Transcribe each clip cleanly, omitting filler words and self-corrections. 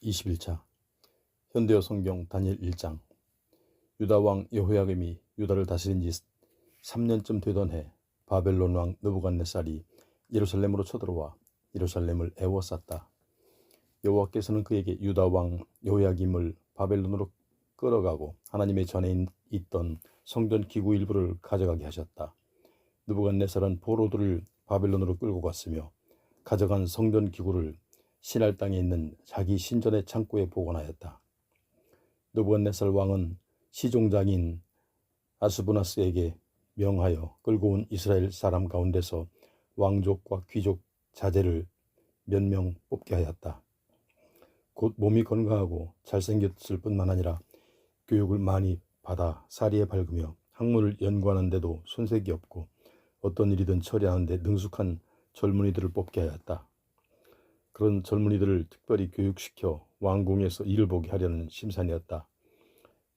21차 현대어 성경 다니엘 1장. 유다 왕 여호야김이 유다를 다스린 지 3년쯤 되던 해 바벨론 왕 느부갓네살이 예루살렘으로 쳐들어와 예루살렘을 애워쌌다. 여호와께서는 그에게 유다 왕 여호야김을 바벨론으로 끌어가고 하나님의 전에 있던 성전 기구 일부를 가져가게 하셨다. 느부갓네살은 포로들을 바벨론으로 끌고 갔으며 가져간 성전 기구를 신할 땅에 있는 자기 신전의 창고에 보관하였다. 느부갓네살 왕은 시종장인 아스부나스에게 명하여 끌고 온 이스라엘 사람 가운데서 왕족과 귀족 자제를 몇 명 뽑게 하였다. 곧 몸이 건강하고 잘생겼을 뿐만 아니라 교육을 많이 받아 사리에 밝으며 학문을 연구하는데도 손색이 없고 어떤 일이든 처리하는데 능숙한 젊은이들을 뽑게 하였다. 그런 젊은이들을 특별히 교육시켜 왕궁에서 일을 보게 하려는 심산이었다.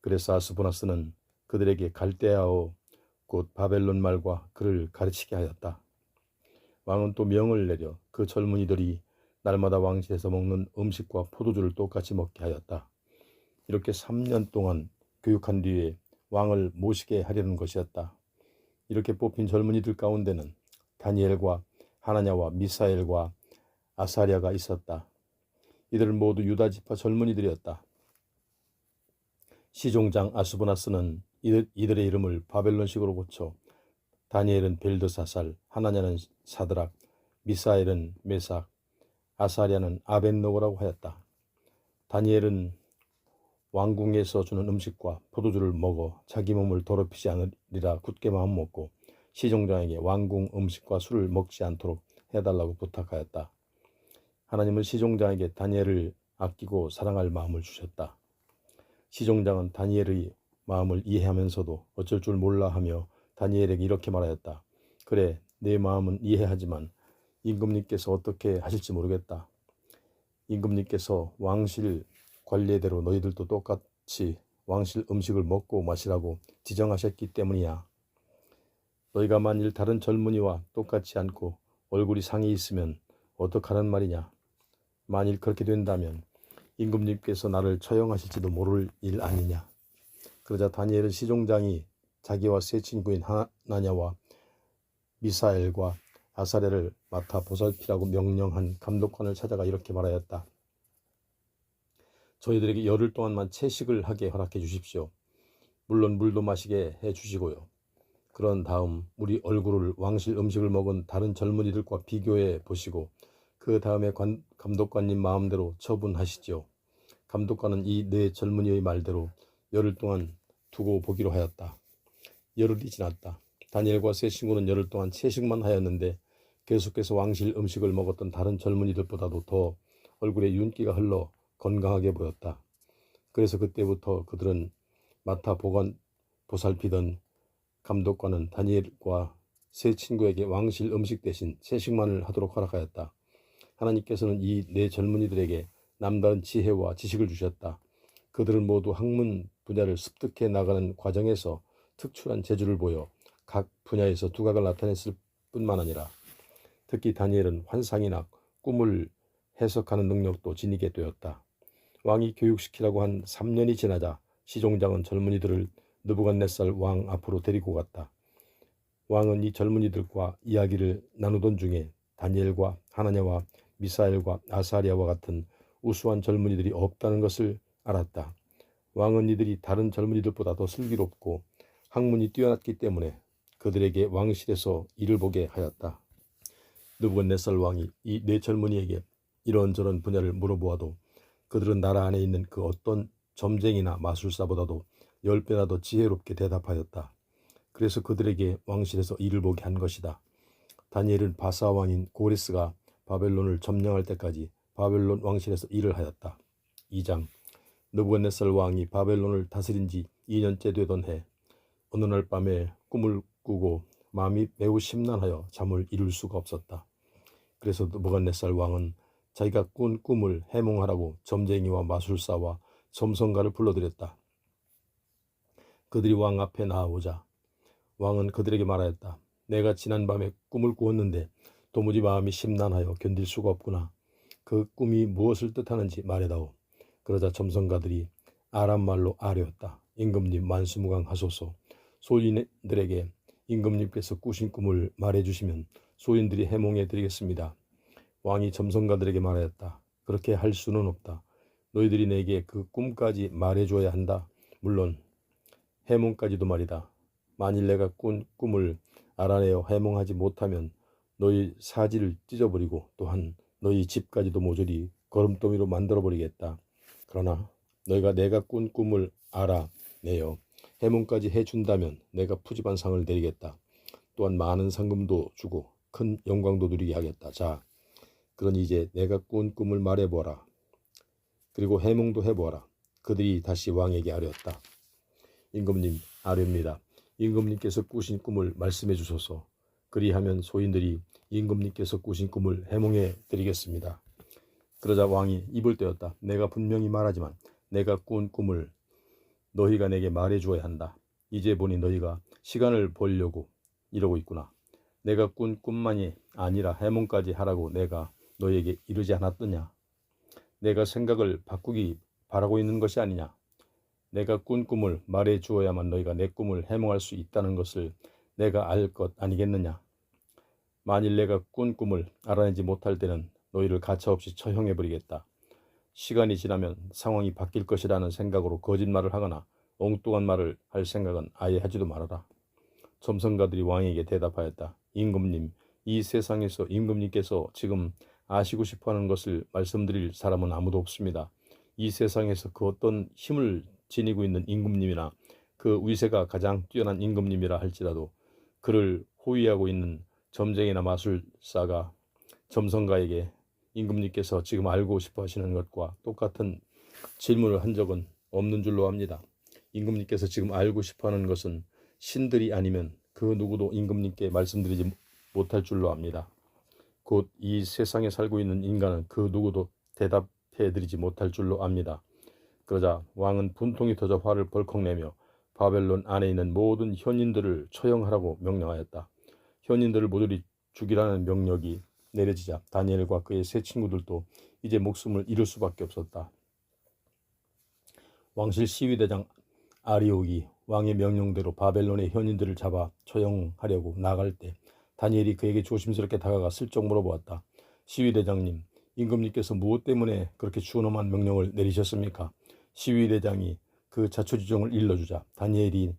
그래서 아스부나스는 그들에게 갈대아어 곧 바벨론 말과 글을 가르치게 하였다. 왕은 또 명을 내려 그 젊은이들이 날마다 왕실에서 먹는 음식과 포도주를 똑같이 먹게 하였다. 이렇게 3년 동안 교육한 뒤에 왕을 모시게 하려는 것이었다. 이렇게 뽑힌 젊은이들 가운데는 다니엘과 하나냐와 미사엘과 아사랴가 있었다. 이들은 모두 유다 지파 젊은이들이었다. 시종장 아스부나스는 이들의 이름을 바벨론식으로 고쳐 다니엘은 벨드사살, 하나냐는 사드락, 미사엘은 메삭, 아사랴는 아벳노고라고 하였다. 다니엘은 왕궁에서 주는 음식과 포도주를 먹어 자기 몸을 더럽히지 않으리라 굳게 마음먹고 시종장에게 왕궁 음식과 술을 먹지 않도록 해달라고 부탁하였다. 하나님은 시종장에게 다니엘을 아끼고 사랑할 마음을 주셨다. 시종장은 다니엘의 마음을 이해하면서도 어쩔 줄 몰라 하며 다니엘에게 이렇게 말하였다. 그래, 내 마음은 이해하지만 임금님께서 어떻게 하실지 모르겠다. 임금님께서 왕실 관례대로 너희들도 똑같이 왕실 음식을 먹고 마시라고 지정하셨기 때문이야. 너희가 만일 다른 젊은이와 똑같지 않고 얼굴이 상이 있으면 어떡하란 말이냐. 만일 그렇게 된다면 임금님께서 나를 처형하실지도 모를 일 아니냐. 그러자 다니엘은 시종장이 자기와 세 친구인 하나냐와 미사엘과 아사랴를 맡아 보살피라고 명령한 감독관을 찾아가 이렇게 말하였다. 저희들에게 열흘 동안만 채식을 하게 허락해 주십시오. 물론 물도 마시게 해 주시고요. 그런 다음 우리 얼굴을 왕실 음식을 먹은 다른 젊은이들과 비교해 보시고 그 다음에 감독관님 마음대로 처분하시지요. 감독관은 이 네 젊은이의 말대로 열흘 동안 두고 보기로 하였다. 열흘이 지났다. 다니엘과 세 친구는 열흘 동안 채식만 하였는데 계속해서 왕실 음식을 먹었던 다른 젊은이들보다도 더 얼굴에 윤기가 흘러 건강하게 보였다. 그래서 그때부터 그들은 맡아 보살피던 감독관은 다니엘과 세 친구에게 왕실 음식 대신 채식만을 하도록 허락하였다. 하나님께서는 이 네 젊은이들에게 남다른 지혜와 지식을 주셨다. 그들은 모두 학문 분야를 습득해 나가는 과정에서 특출한 재주를 보여 각 분야에서 두각을 나타냈을 뿐만 아니라 특히 다니엘은 환상이나 꿈을 해석하는 능력도 지니게 되었다. 왕이 교육시키라고 한 3년이 지나자 시종장은 젊은이들을 느부갓네살 왕 앞으로 데리고 갔다. 왕은 이 젊은이들과 이야기를 나누던 중에 다니엘과 하나냐와 미사엘과 아사랴와 같은 우수한 젊은이들이 없다는 것을 알았다. 왕은 이들이 다른 젊은이들보다 더 슬기롭고 학문이 뛰어났기 때문에 그들에게 왕실에서 일을 보게 하였다. 느부갓네살 왕이 이 네 젊은이에게 이런저런 분야를 물어보아도 그들은 나라 안에 있는 그 어떤 점쟁이나 마술사보다도 10배나 더 지혜롭게 대답하였다. 그래서 그들에게 왕실에서 일을 보게 한 것이다. 다니엘은 바사 왕인 고레스가 바벨론을 점령할 때까지 바벨론 왕실에서 일을 하였다. 2장. 느부갓네살 왕이 바벨론을 다스린 지 2년째 되던 해 어느 날 밤에 꿈을 꾸고 마음이 매우 심란하여 잠을 이룰 수가 없었다. 그래서 느부갓네살 왕은 자기가 꾼 꿈을 해몽하라고 점쟁이와 마술사와 점성가를 불러들였다. 그들이 왕 앞에 나아오자 왕은 그들에게 말하였다. 내가 지난밤에 꿈을 꾸었는데 도무지 마음이 심란하여 견딜 수가 없구나. 그 꿈이 무엇을 뜻하는지 말해다오. 그러자 점성가들이 아람 말로 아뢰었다. 임금님 만수무강하소서. 소인들에게 임금님께서 꾸신 꿈을 말해주시면 소인들이 해몽해 드리겠습니다. 왕이 점성가들에게 말하였다. 그렇게 할 수는 없다. 너희들이 내게 그 꿈까지 말해줘야 한다. 물론 해몽까지도 말이다. 만일 내가 꾼 꿈을 알아내어 해몽하지 못하면 너희 사지를 찢어버리고 또한 너희 집까지도 모조리 거름더미로 만들어버리겠다. 그러나 너희가 내가 꾼 꿈을 알아내어 해몽까지 해준다면 내가 푸짐한 상을 내리겠다. 또한 많은 상금도 주고 큰 영광도 누리게 하겠다. 자, 그러니 이제 내가 꾼 꿈을 말해보아라. 그리고 해몽도 해보아라. 그들이 다시 왕에게 아뢰었다. 임금님 아뢰옵니다. 임금님께서 꾸신 꿈을 말씀해 주소서. 그리하면 소인들이 임금님께서 꾸신 꿈을 해몽해 드리겠습니다. 그러자 왕이 입을 떼었다. 내가 분명히 말하지만 내가 꾼 꿈을 너희가 내게 말해 주어야 한다. 이제 보니 너희가 시간을 벌려고 이러고 있구나. 내가 꾼 꿈만이 아니라 해몽까지 하라고 내가 너희에게 이르지 않았더냐. 내가 생각을 바꾸기 바라고 있는 것이 아니냐. 내가 꾼 꿈을 말해 주어야만 너희가 내 꿈을 해몽할 수 있다는 것을 내가 알 것 아니겠느냐. 만일 내가 꾼 꿈을 알아내지 못할 때는 너희를 가차없이 처형해버리겠다. 시간이 지나면 상황이 바뀔 것이라는 생각으로 거짓말을 하거나 엉뚱한 말을 할 생각은 아예 하지도 말아라. 점성가들이 왕에게 대답하였다. 임금님, 이 세상에서 임금님께서 지금 아시고 싶어하는 것을 말씀드릴 사람은 아무도 없습니다. 이 세상에서 그 어떤 힘을 지니고 있는 임금님이나 그 위세가 가장 뛰어난 임금님이라 할지라도 그를 호위하고 있는 점쟁이나 마술사가 점성가에게 임금님께서 지금 알고 싶어 하시는 것과 똑같은 질문을 한 적은 없는 줄로 압니다. 임금님께서 지금 알고 싶어 하는 것은 신들이 아니면 그 누구도 임금님께 말씀드리지 못할 줄로 압니다. 곧 이 세상에 살고 있는 인간은 그 누구도 대답해 드리지 못할 줄로 압니다. 그러자 왕은 분통이 터져 화를 벌컥 내며 바벨론 안에 있는 모든 현인들을 처형하라고 명령하였다. 현인들을 모조리 죽이라는 명령이 내려지자 다니엘과 그의 세 친구들도 이제 목숨을 잃을 수밖에 없었다. 왕실 시위대장 아리옥이 왕의 명령대로 바벨론의 현인들을 잡아 처형하려고 나갈 때 다니엘이 그에게 조심스럽게 다가가 슬쩍 물어보았다. 시위대장님, 임금님께서 무엇 때문에 그렇게 준엄한 명령을 내리셨습니까? 시위대장이 그 자초지종을 일러주자 다니엘이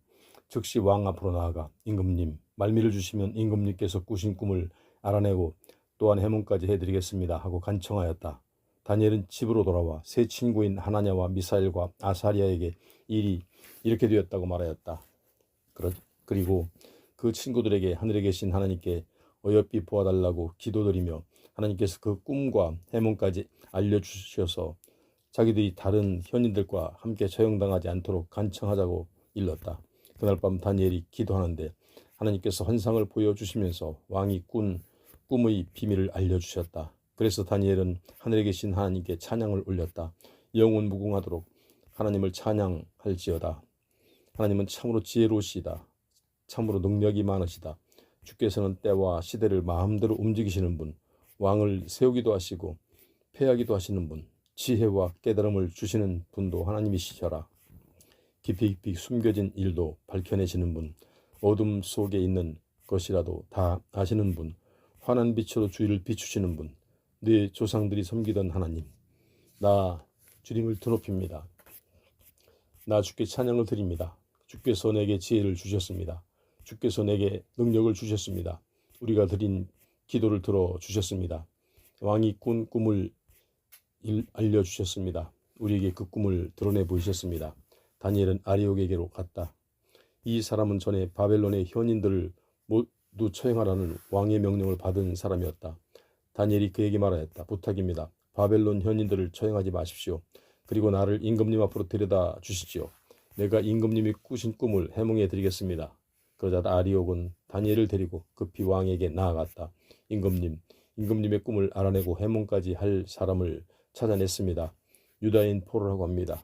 즉시 왕 앞으로 나아가 임금님, 말미를 주시면 임금님께서 꾸신 꿈을 알아내고 또한 해몽까지 해드리겠습니다 하고 간청하였다. 다니엘은 집으로 돌아와 세 친구인 하나냐와 미사엘과 아사리아에게 일이 이렇게 되었다고 말하였다. 그리고 그 친구들에게 하늘에 계신 하나님께 어여삐 보아달라고 기도드리며 하나님께서 그 꿈과 해몽까지 알려주셔서 자기들이 다른 현인들과 함께 처형당하지 않도록 간청하자고 일렀다. 그날 밤 다니엘이 기도하는데 하나님께서 환상을 보여주시면서 왕이 꾼 꿈의 비밀을 알려주셨다. 그래서 다니엘은 하늘에 계신 하나님께 찬양을 올렸다. 영원 무궁하도록 하나님을 찬양할지어다. 하나님은 참으로 지혜로우시다. 참으로 능력이 많으시다. 주께서는 때와 시대를 마음대로 움직이시는 분, 왕을 세우기도 하시고 패하기도 하시는 분, 지혜와 깨달음을 주시는 분도 하나님이시셔라. 깊이 숨겨진 일도 밝혀내시는 분, 어둠 속에 있는 것이라도 다 아시는 분, 환한 빛으로 주위를 비추시는 분, 네 조상들이 섬기던 하나님, 나 주님을 드높입니다. 나 주께 찬양을 드립니다. 주께서 내게 지혜를 주셨습니다. 주께서 내게 능력을 주셨습니다. 우리가 드린 기도를 들어주셨습니다. 왕이 꾼 꿈을 알려주셨습니다. 우리에게 그 꿈을 드러내 보이셨습니다. 다니엘은 아리옥에게로 갔다. 이 사람은 전에 바벨론의 현인들을 모두 처형하라는 왕의 명령을 받은 사람이었다. 다니엘이 그에게 말하였다. 부탁입니다. 바벨론 현인들을 처형하지 마십시오. 그리고 나를 임금님 앞으로 데려다 주시지요. 내가 임금님이 꾸신 꿈을 해몽해 드리겠습니다. 그러자 아리옥은 다니엘을 데리고 급히 왕에게 나아갔다. 임금님의 꿈을 알아내고 해몽까지 할 사람을 찾아냈습니다. 유다인 포로라고 합니다.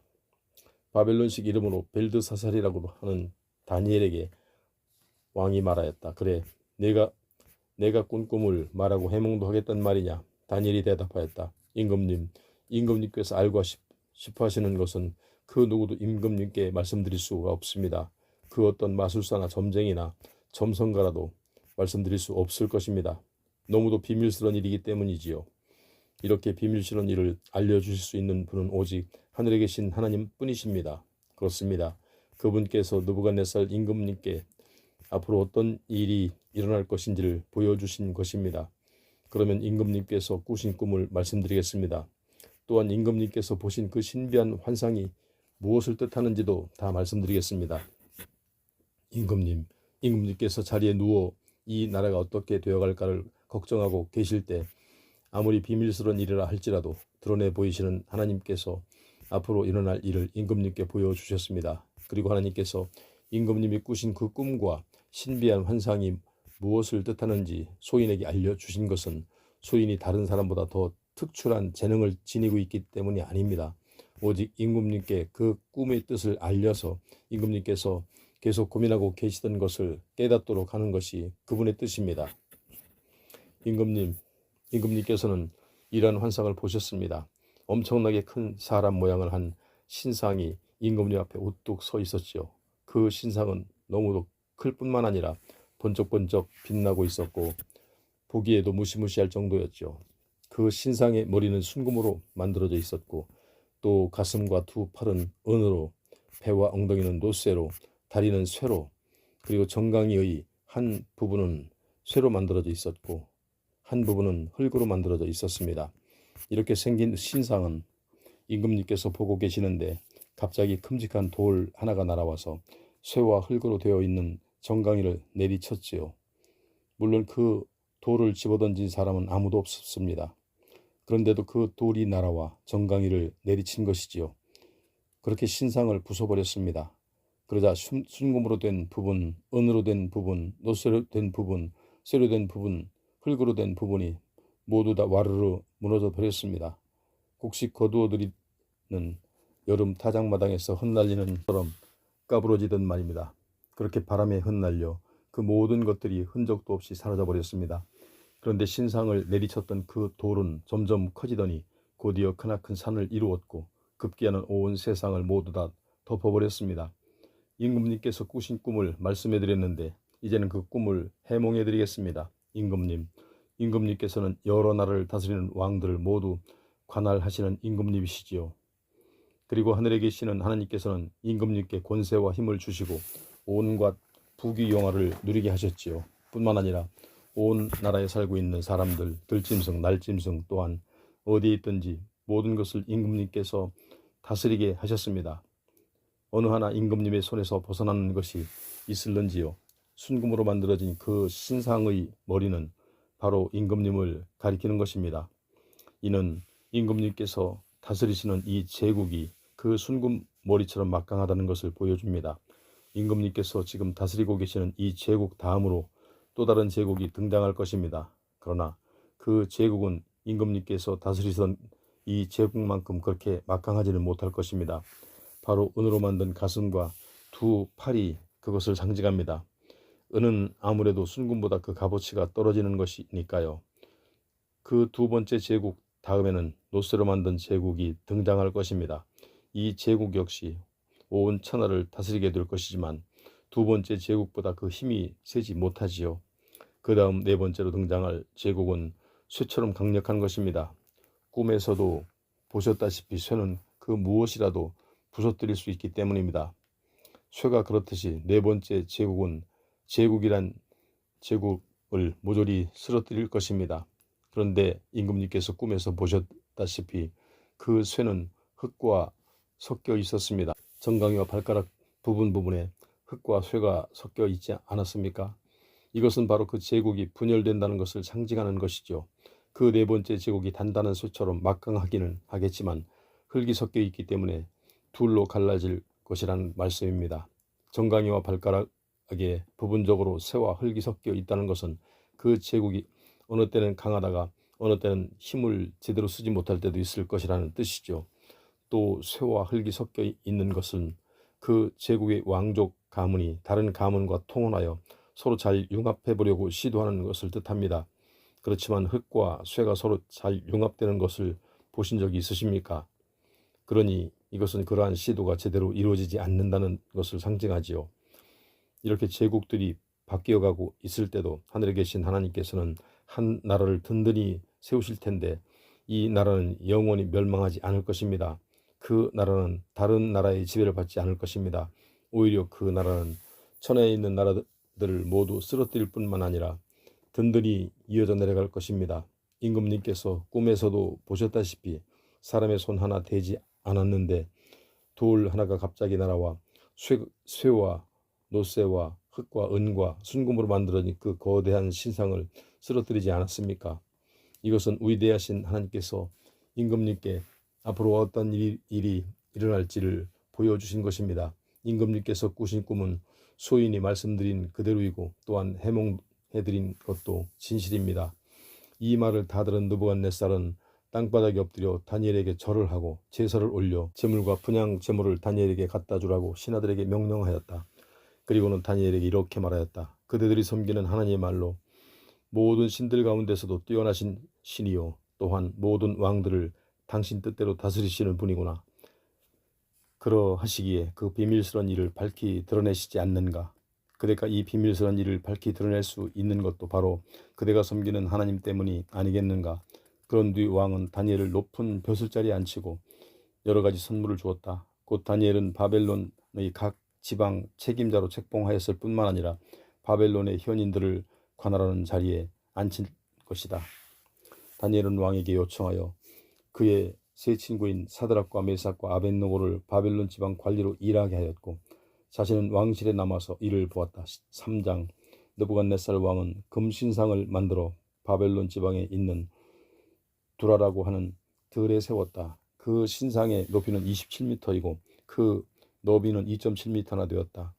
바벨론식 이름으로 벨드사살이라고 하는 다니엘에게 왕이 말하였다. 그래, 내가 꾼 꿈을 말하고 해몽도 하겠단 말이냐? 다니엘이 대답하였다. 임금님께서 알고 싶어하시는 것은 그 누구도 임금님께 말씀드릴 수가 없습니다. 그 어떤 마술사나 점쟁이나 점성가라도 말씀드릴 수 없을 것입니다. 너무도 비밀스러운 일이기 때문이지요. 이렇게 비밀스러운 일을 알려주실 수 있는 분은 오직 하늘에 계신 하나님 뿐이십니다. 그렇습니다. 그분께서 느부갓네살 임금님께 앞으로 어떤 일이 일어날 것인지를 보여주신 것입니다. 그러면 임금님께서 꾸신 꿈을 말씀드리겠습니다. 또한 임금님께서 보신 그 신비한 환상이 무엇을 뜻하는지도 다 말씀드리겠습니다. 임금님께서 자리에 누워 이 나라가 어떻게 되어갈까를 걱정하고 계실 때 아무리 비밀스러운 일이라 할지라도 드러내 보이시는 하나님께서 앞으로 일어날 일을 임금님께 보여주셨습니다. 그리고 하나님께서 임금님이 꾸신 그 꿈과 신비한 환상이 무엇을 뜻하는지 소인에게 알려주신 것은 소인이 다른 사람보다 더 특출한 재능을 지니고 있기 때문이 아닙니다. 오직 임금님께 그 꿈의 뜻을 알려서 임금님께서 계속 고민하고 계시던 것을 깨닫도록 하는 것이 그분의 뜻입니다. 임금님께서는 이러한 환상을 보셨습니다. 엄청나게 큰 사람 모양을 한 신상이 임금님 앞에 우뚝 서 있었지요. 그 신상은 너무도 클 뿐만 아니라 번쩍번쩍 빛나고 있었고 보기에도 무시무시할 정도였죠. 그 신상의 머리는 순금으로 만들어져 있었고 또 가슴과 두 팔은 은으로, 배와 엉덩이는 노쇠로, 다리는 쇠로, 그리고 정강이의 한 부분은 쇠로 만들어져 있었고 한 부분은 흙으로 만들어져 있었습니다. 이렇게 생긴 신상은 임금님께서 보고 계시는데 갑자기 큼직한 돌 하나가 날아와서 쇠와 흙으로 되어 있는 정강이를 내리쳤지요. 물론 그 돌을 집어던진 사람은 아무도 없었습니다. 그런데도 그 돌이 날아와 정강이를 내리친 것이지요. 그렇게 신상을 부숴버렸습니다. 그러자 순금으로 된 부분, 은으로 된 부분, 노쇠로 된 부분, 쇠로 된 부분, 흙으로 된 부분이 모두 다 와르르 무너져 버렸습니다. 곡식 거두어들이는 여름 타작마당에서 흩날리는 처럼 까부러지던 말입니다. 그렇게 바람에 흩날려 그 모든 것들이 흔적도 없이 사라져 버렸습니다. 그런데 신상을 내리쳤던 그 돌은 점점 커지더니 곧이어 크나큰 산을 이루었고 급기야는 온 세상을 모두 다 덮어버렸습니다. 임금님께서 꾸신 꿈을 말씀해 드렸는데 이제는 그 꿈을 해몽해 드리겠습니다. 임금님께서는 여러 나라를 다스리는 왕들을 모두 관할하시는 임금님이시지요. 그리고 하늘에 계시는 하나님께서는 임금님께 권세와 힘을 주시고 온갖 부귀영화를 누리게 하셨지요. 뿐만 아니라 온 나라에 살고 있는 사람들, 들짐승, 날짐승 또한 어디에 있든지 모든 것을 임금님께서 다스리게 하셨습니다. 어느 하나 임금님의 손에서 벗어나는 것이 있을런지요. 순금으로 만들어진 그 신상의 머리는 바로 임금님을 가리키는 것입니다. 이는 임금님께서 다스리시는 이 제국이 그 순금 머리처럼 막강하다는 것을 보여줍니다. 임금님께서 지금 다스리고 계시는 이 제국 다음으로 또 다른 제국이 등장할 것입니다. 그러나 그 제국은 임금님께서 다스리던 이 제국만큼 그렇게 막강하지는 못할 것입니다. 바로 은으로 만든 가슴과 두 팔이 그것을 상징합니다. 은은 아무래도 순금보다 그 값어치가 떨어지는 것이니까요. 그 두 번째 제국 다음에는 노쇠로 만든 제국이 등장할 것입니다. 이 제국 역시 온 천하를 다스리게 될 것이지만 두 번째 제국보다 그 힘이 세지 못하지요. 그 다음 네 번째로 등장할 제국은 쇠처럼 강력한 것입니다. 꿈에서도 보셨다시피 쇠는 그 무엇이라도 부서뜨릴 수 있기 때문입니다. 쇠가 그렇듯이 네 번째 제국은 제국이란 제국을 모조리 쓰러뜨릴 것입니다. 그런데 임금님께서 꿈에서 보셨다시피 그 쇠는 흙과 섞여 있었습니다. 정강이와 발가락 부분에 흙과 쇠가 섞여 있지 않았습니까? 이것은 바로 그 제국이 분열된다는 것을 상징하는 것이죠. 그 네 번째 제국이 단단한 쇠처럼 막강하기는 하겠지만 흙이 섞여 있기 때문에 둘로 갈라질 것이라는 말씀입니다. 정강이와 발가락에 부분적으로 쇠와 흙이 섞여 있다는 것은 그 제국이 어느 때는 강하다가 어느 때는 힘을 제대로 쓰지 못할 때도 있을 것이라는 뜻이죠. 또 쇠와 흙이 섞여 있는 것은 그 제국의 왕족 가문이 다른 가문과 통혼하여 서로 잘 융합해 보려고 시도하는 것을 뜻합니다. 그렇지만 흙과 쇠가 서로 잘 융합되는 것을 보신 적이 있으십니까? 그러니 이것은 그러한 시도가 제대로 이루어지지 않는다는 것을 상징하지요. 이렇게 제국들이 바뀌어가고 있을 때도 하늘에 계신 하나님께서는 한 나라를 든든히 세우실 텐데 이 나라는 영원히 멸망하지 않을 것입니다. 그 나라는 다른 나라의 지배를 받지 않을 것입니다. 오히려 그 나라는 천하에 있는 나라들을 모두 쓰러뜨릴 뿐만 아니라 든든히 이어져 내려갈 것입니다. 임금님께서 꿈에서도 보셨다시피 사람의 손 하나 대지 않았는데 돌 하나가 갑자기 날아와 쇠와 노쇠와 흙과 은과 순금으로 만들어진 그 거대한 신상을 쓰러뜨리지 않았습니까? 이것은 위대하신 하나님께서 임금님께 앞으로 어떤 일이 일어날지를 보여주신 것입니다. 임금님께서 꾸신 꿈은 소인이 말씀드린 그대로이고 또한 해몽해드린 것도 진실입니다. 이 말을 다 들은 느부갓네살은 땅바닥에 엎드려 다니엘에게 절을 하고 제사를 올려 제물과 분향 제물을 다니엘에게 갖다 주라고 신하들에게 명령하였다. 그리고는 다니엘에게 이렇게 말하였다. 그대들이 섬기는 하나님의 말로 모든 신들 가운데서도 뛰어나신 신이요 또한 모든 왕들을 당신 뜻대로 다스리시는 분이구나. 그러하시기에 그 비밀스러운 일을 밝히 드러내시지 않는가? 그대가 이 비밀스러운 일을 밝히 드러낼 수 있는 것도 바로 그대가 섬기는 하나님 때문이 아니겠는가? 그런 뒤 왕은 다니엘을 높은 벼슬자리에 앉히고 여러 가지 선물을 주었다. 곧 다니엘은 바벨론의 각 지방 책임자로 책봉하였을 뿐만 아니라 바벨론의 현인들을 관할하는 자리에 앉힌 것이다. 다니엘은 왕에게 요청하여 그의 세 친구인 사드락과 메삭과 아벳노고를 바벨론 지방 관리로 일하게 하였고 자신은 왕실에 남아서 이를 보았다. 3장 느부갓네살 왕은 금신상을 만들어 바벨론 지방에 있는 두라라고 하는 들에 세웠다. 그 신상의 높이는 27m이고 그 너비는 2.7m나 되었다.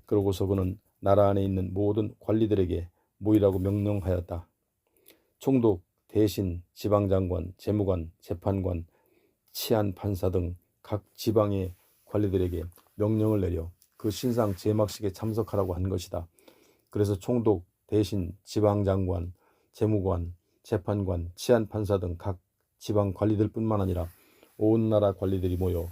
그러고서 그는 나라 안에 있는 모든 관리들에게 모이라고 명령하였다. 총독, 대신, 지방장관, 재무관, 재판관, 치안판사 등 각 지방의 관리들에게 명령을 내려 그 신상 제막식에 참석하라고 한 것이다. 그래서 총독, 대신, 지방장관, 재무관, 재판관, 치안판사 등 각 지방 관리들뿐만 아니라 온 나라 관리들이 모여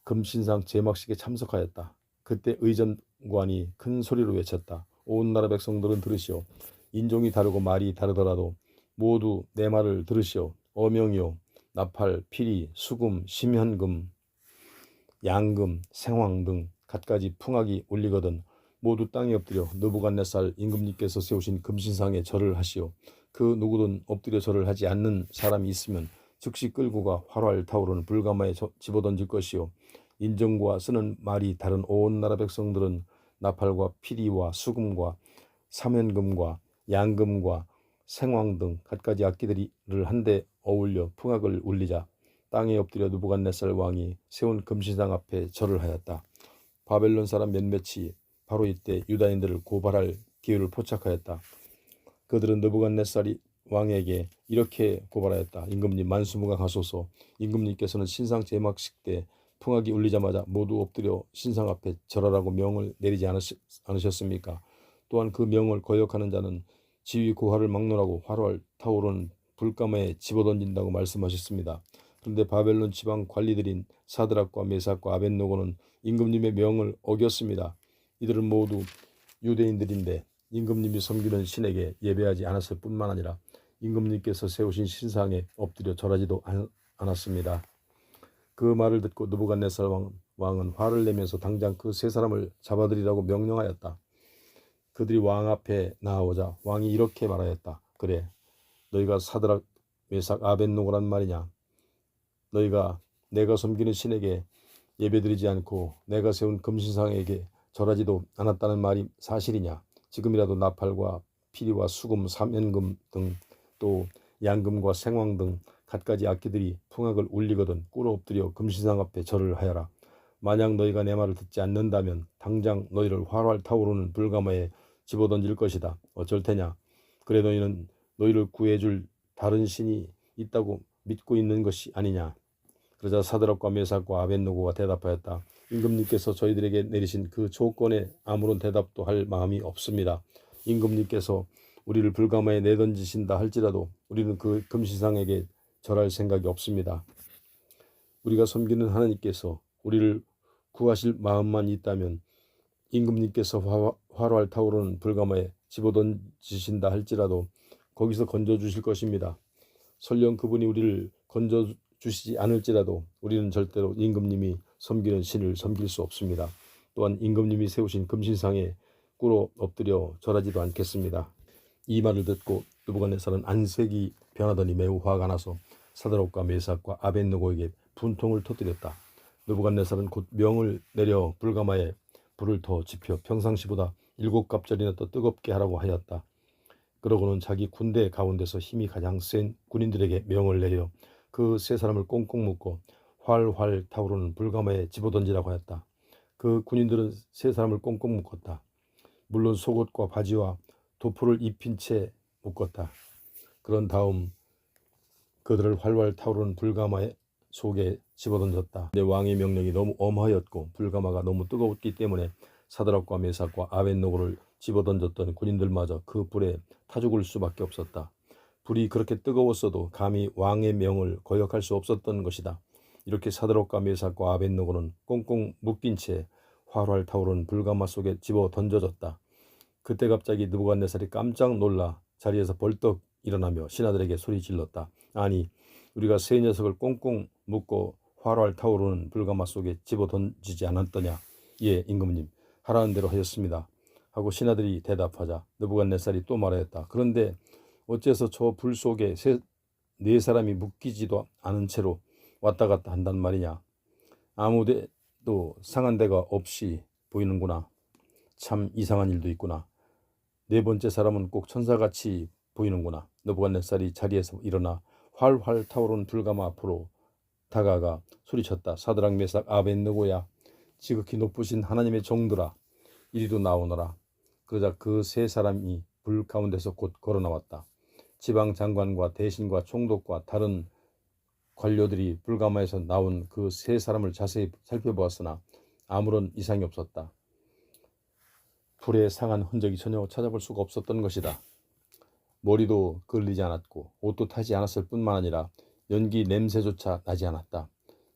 금신상 제막식에 참석하였다. 그때 의전관이 큰 소리로 외쳤다. 온 나라 백성들은 들으시오. 인종이 다르고 말이 다르더라도 모두 내 말을 들으시오. 어명이요, 나팔, 피리, 수금, 심현금, 양금, 생황 등 갖가지 풍악이 울리거든 모두 땅에 엎드려 느부갓네살 임금님께서 세우신 금신상에 절을 하시오. 그 누구든 엎드려 절을 하지 않는 사람이 있으면 즉시 끌고 가 활활 타오르는 불가마에 집어던질 것이요. 인정과 쓰는 말이 다른 온 나라 백성들은 나팔과 피리와 수금과 사면금과 양금과 생황 등 갖가지 악기들을 한데 어울려 풍악을 울리자 땅에 엎드려 느부갓네살 왕이 세운 금신상 앞에 절을 하였다. 바벨론 사람 몇몇이 바로 이때 유다인들을 고발할 기회를 포착하였다. 그들은 느부갓네살 왕에게 이렇게 고발하였다. 임금님 만수무강하소서. 임금님께서는 신상 제막식 때 풍악이 울리자마자 모두 엎드려 신상 앞에 절하라고 명을 내리지 않으셨습니까? 또한 그 명을 거역하는 자는 지위 고하를 막론하고 활활 타오르는 불가마에 집어던진다고 말씀하셨습니다. 그런데 바벨론 지방 관리들인 사드락과 메삭과 아벳노고는 임금님의 명을 어겼습니다. 이들은 모두 유대인들인데 임금님이 섬기는 신에게 예배하지 않았을 뿐만 아니라 임금님께서 세우신 신상에 엎드려 절하지도 않았습니다. 그 말을 듣고 느부갓네살 왕은 화를 내면서 당장 그 세 사람을 잡아들이라고 명령하였다. 그들이 왕 앞에 나아오자 왕이 이렇게 말하였다. 그래, 너희가 사드락, 메삭, 아벳노고란 말이냐? 너희가 내가 섬기는 신에게 예배드리지 않고 내가 세운 금신상에게 절하지도 않았다는 말이 사실이냐? 지금이라도 나팔과 피리와 수금, 사면금 등 또 양금과 생황 등 갖가지 악기들이 풍악을 울리거든 꿇어 엎드려 금신상 앞에 절을 하여라. 만약 너희가 내 말을 듣지 않는다면 당장 너희를 활활 타오르는 불가마에 집어던질 것이다. 어쩔 테냐? 그래 너희는 너희를 구해줄 다른 신이 있다고 믿고 있는 것이 아니냐? 그러자 사드락과 메삭과 아벳노고가 대답하였다. 임금님께서 저희들에게 내리신 그 조건에 아무런 대답도 할 마음이 없습니다. 임금님께서 우리를 불가마에 내던지신다 할지라도 우리는 그 금신상에게 절할 생각이 없습니다. 우리가 섬기는 하나님께서 우리를 구하실 마음만 있다면 임금님께서 활활 타오르는 불가마에 집어던지신다 할지라도 거기서 건져주실 것입니다. 설령 그분이 우리를 건져주시지 않을지라도 우리는 절대로 임금님이 섬기는 신을 섬길 수 없습니다. 또한 임금님이 세우신 금신상에 꿇어 엎드려 절하지도 않겠습니다. 이 말을 듣고 느부갓네살은 안색이 변하더니 매우 화가 나서 사드락과 메삭과 아벳느고에게 분통을 터뜨렸다. 느부갓네살은 곧 명을 내려 불가마에 불을 더 지펴 평상시보다 7갑절이나 더 뜨겁게 하라고 하였다. 그러고는 자기 군대 가운데서 힘이 가장 센 군인들에게 명을 내려 그 세 사람을 꽁꽁 묶고 활활 타오르는 불가마에 집어던지라고 하였다. 그 군인들은 세 사람을 꽁꽁 묶었다. 물론 속옷과 바지와 도포를 입힌 채 묶었다. 그런 다음 그들을 활활 타오르는 불가마 속에 집어던졌다. 내 왕의 명령이 너무 엄하였고 불가마가 너무 뜨거웠기 때문에 사드락과 메삭과 아벳느고를 집어던졌던 군인들마저 그 불에 타 죽을 수밖에 없었다. 불이 그렇게 뜨거웠어도 감히 왕의 명을 거역할 수 없었던 것이다. 이렇게 사드락과 메삭과 아벳느고는 꽁꽁 묶인 채 활활 타오르는 불가마 속에 집어던져졌다. 그때 갑자기 느부갓네살이 깜짝 놀라 자리에서 벌떡 일어나며 신하들에게 소리 질렀다. 아니, 우리가 세 녀석을 꽁꽁 묶고 활활 타오르는 불가마 속에 집어던지지 않았더냐? 예, 임금님, 하라는 대로 하였습니다. 하고 신하들이 대답하자 느부갓네살이 또 말하였다. 그런데 어째서 저 불 속에 네 사람이 묶이지도 않은 채로 왔다 갔다 한단 말이냐? 아무데도 상한 데가 없이 보이는구나. 참 이상한 일도 있구나. 네 번째 사람은 꼭 천사같이 보이는구나. 느부갓네살이 자리에서 일어나 활활 타오르는 불가마 앞으로 다가가 소리쳤다. 사드락 메삭 아벳느고야, 지극히 높으신 하나님의 종들아, 이리로 나오너라. 그러자 그 세 사람이 불 가운데서 곧 걸어 나왔다. 지방 장관과 대신과 총독과 다른 관료들이 불가마에서 나온 그 세 사람을 자세히 살펴보았으나 아무런 이상이 없었다. 불에 상한 흔적이 전혀 찾아볼 수가 없었던 것이다. 머리도 걸리지 않았고 옷도 타지 않았을 뿐만 아니라 연기 냄새조차 나지 않았다.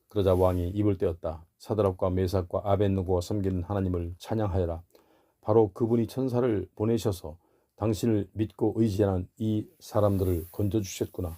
그러자 왕이 입을 떼었다. 사드락과 메삭과 아벳느고가 섬기는 하나님을 찬양하여라. 바로 그분이 천사를 보내셔서 당신을 믿고 의지하는 이 사람들을 건져주셨구나.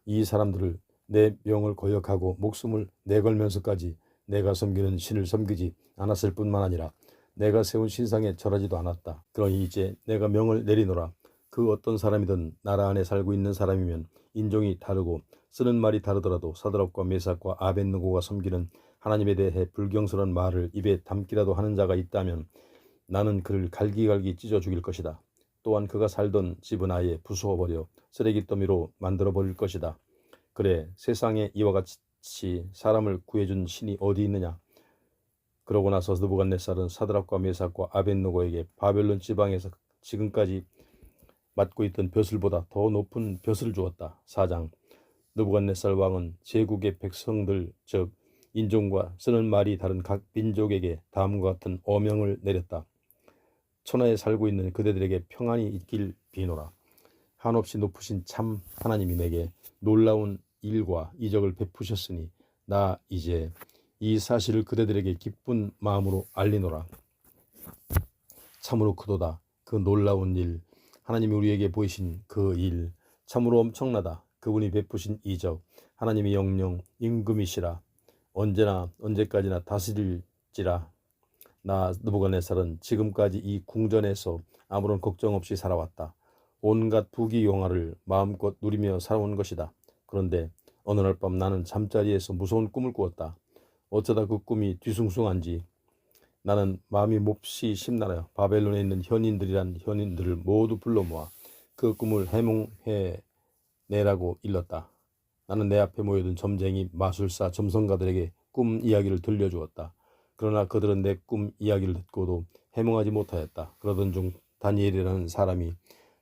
이 사람들을 내 명을 거역하고 목숨을 내걸면서까지 내가 섬기는 신을 섬기지 않았을 뿐만 아니라 내가 세운 신상에 절하지도 않았다. 그러니 이제 내가 명을 내리노라. 그 어떤 사람이든 나라 안에 살고 있는 사람이면 인종이 다르고 쓰는 말이 다르더라도 사드락과 메삭과 아벳느고가 섬기는 하나님에 대해 불경스러운 말을 입에 담기라도 하는 자가 있다면 나는 그를 갈기갈기 찢어 죽일 것이다. 또한 그가 살던 집은 아예 부수어버려 쓰레기더미로 만들어버릴 것이다. 그래, 세상에 이와 같이 사람을 구해준 신이 어디 있느냐? 그러고 나서 느부갓네살은 사드락과 메삭과 아벳느고에게 바벨론 지방에서 지금까지 맡고 있던 벼슬보다 더 높은 벼슬을 주었다. 4장. 느부갓네살 왕은 제국의 백성들 즉 인종과 쓰는 말이 다른 각 민족에게 다음과 같은 어명을 내렸다. 천하에 살고 있는 그대들에게 평안이 있길 비노라. 한없이 높으신 참 하나님이 내게 놀라운 일과 이적을 베푸셨으니 나 이제 이 사실을 그대들에게 기쁜 마음으로 알리노라. 참으로 크도다. 그 놀라운 일, 하나님이 우리에게 보이신 그 일, 참으로 엄청나다. 그분이 베푸신 이적, 하나님이 영영 임금이시라. 언제나 언제까지나 다스릴지라. 나 느부갓네살은 지금까지 이 궁전에서 아무런 걱정 없이 살아왔다. 온갖 부귀 영화를 마음껏 누리며 살아온 것이다. 그런데 어느 날 밤 나는 잠자리에서 무서운 꿈을 꾸었다. 어쩌다 그 꿈이 뒤숭숭한지 나는 마음이 몹시 심란하여 바벨론에 있는 현인들이란 현인들을 모두 불러 모아 그 꿈을 해몽해 내라고 일렀다. 나는 내 앞에 모여든 점쟁이, 마술사, 점성가들에게 꿈 이야기를 들려주었다. 그러나 그들은 내 꿈 이야기를 듣고도 해몽하지 못하였다. 그러던 중 다니엘이라는 사람이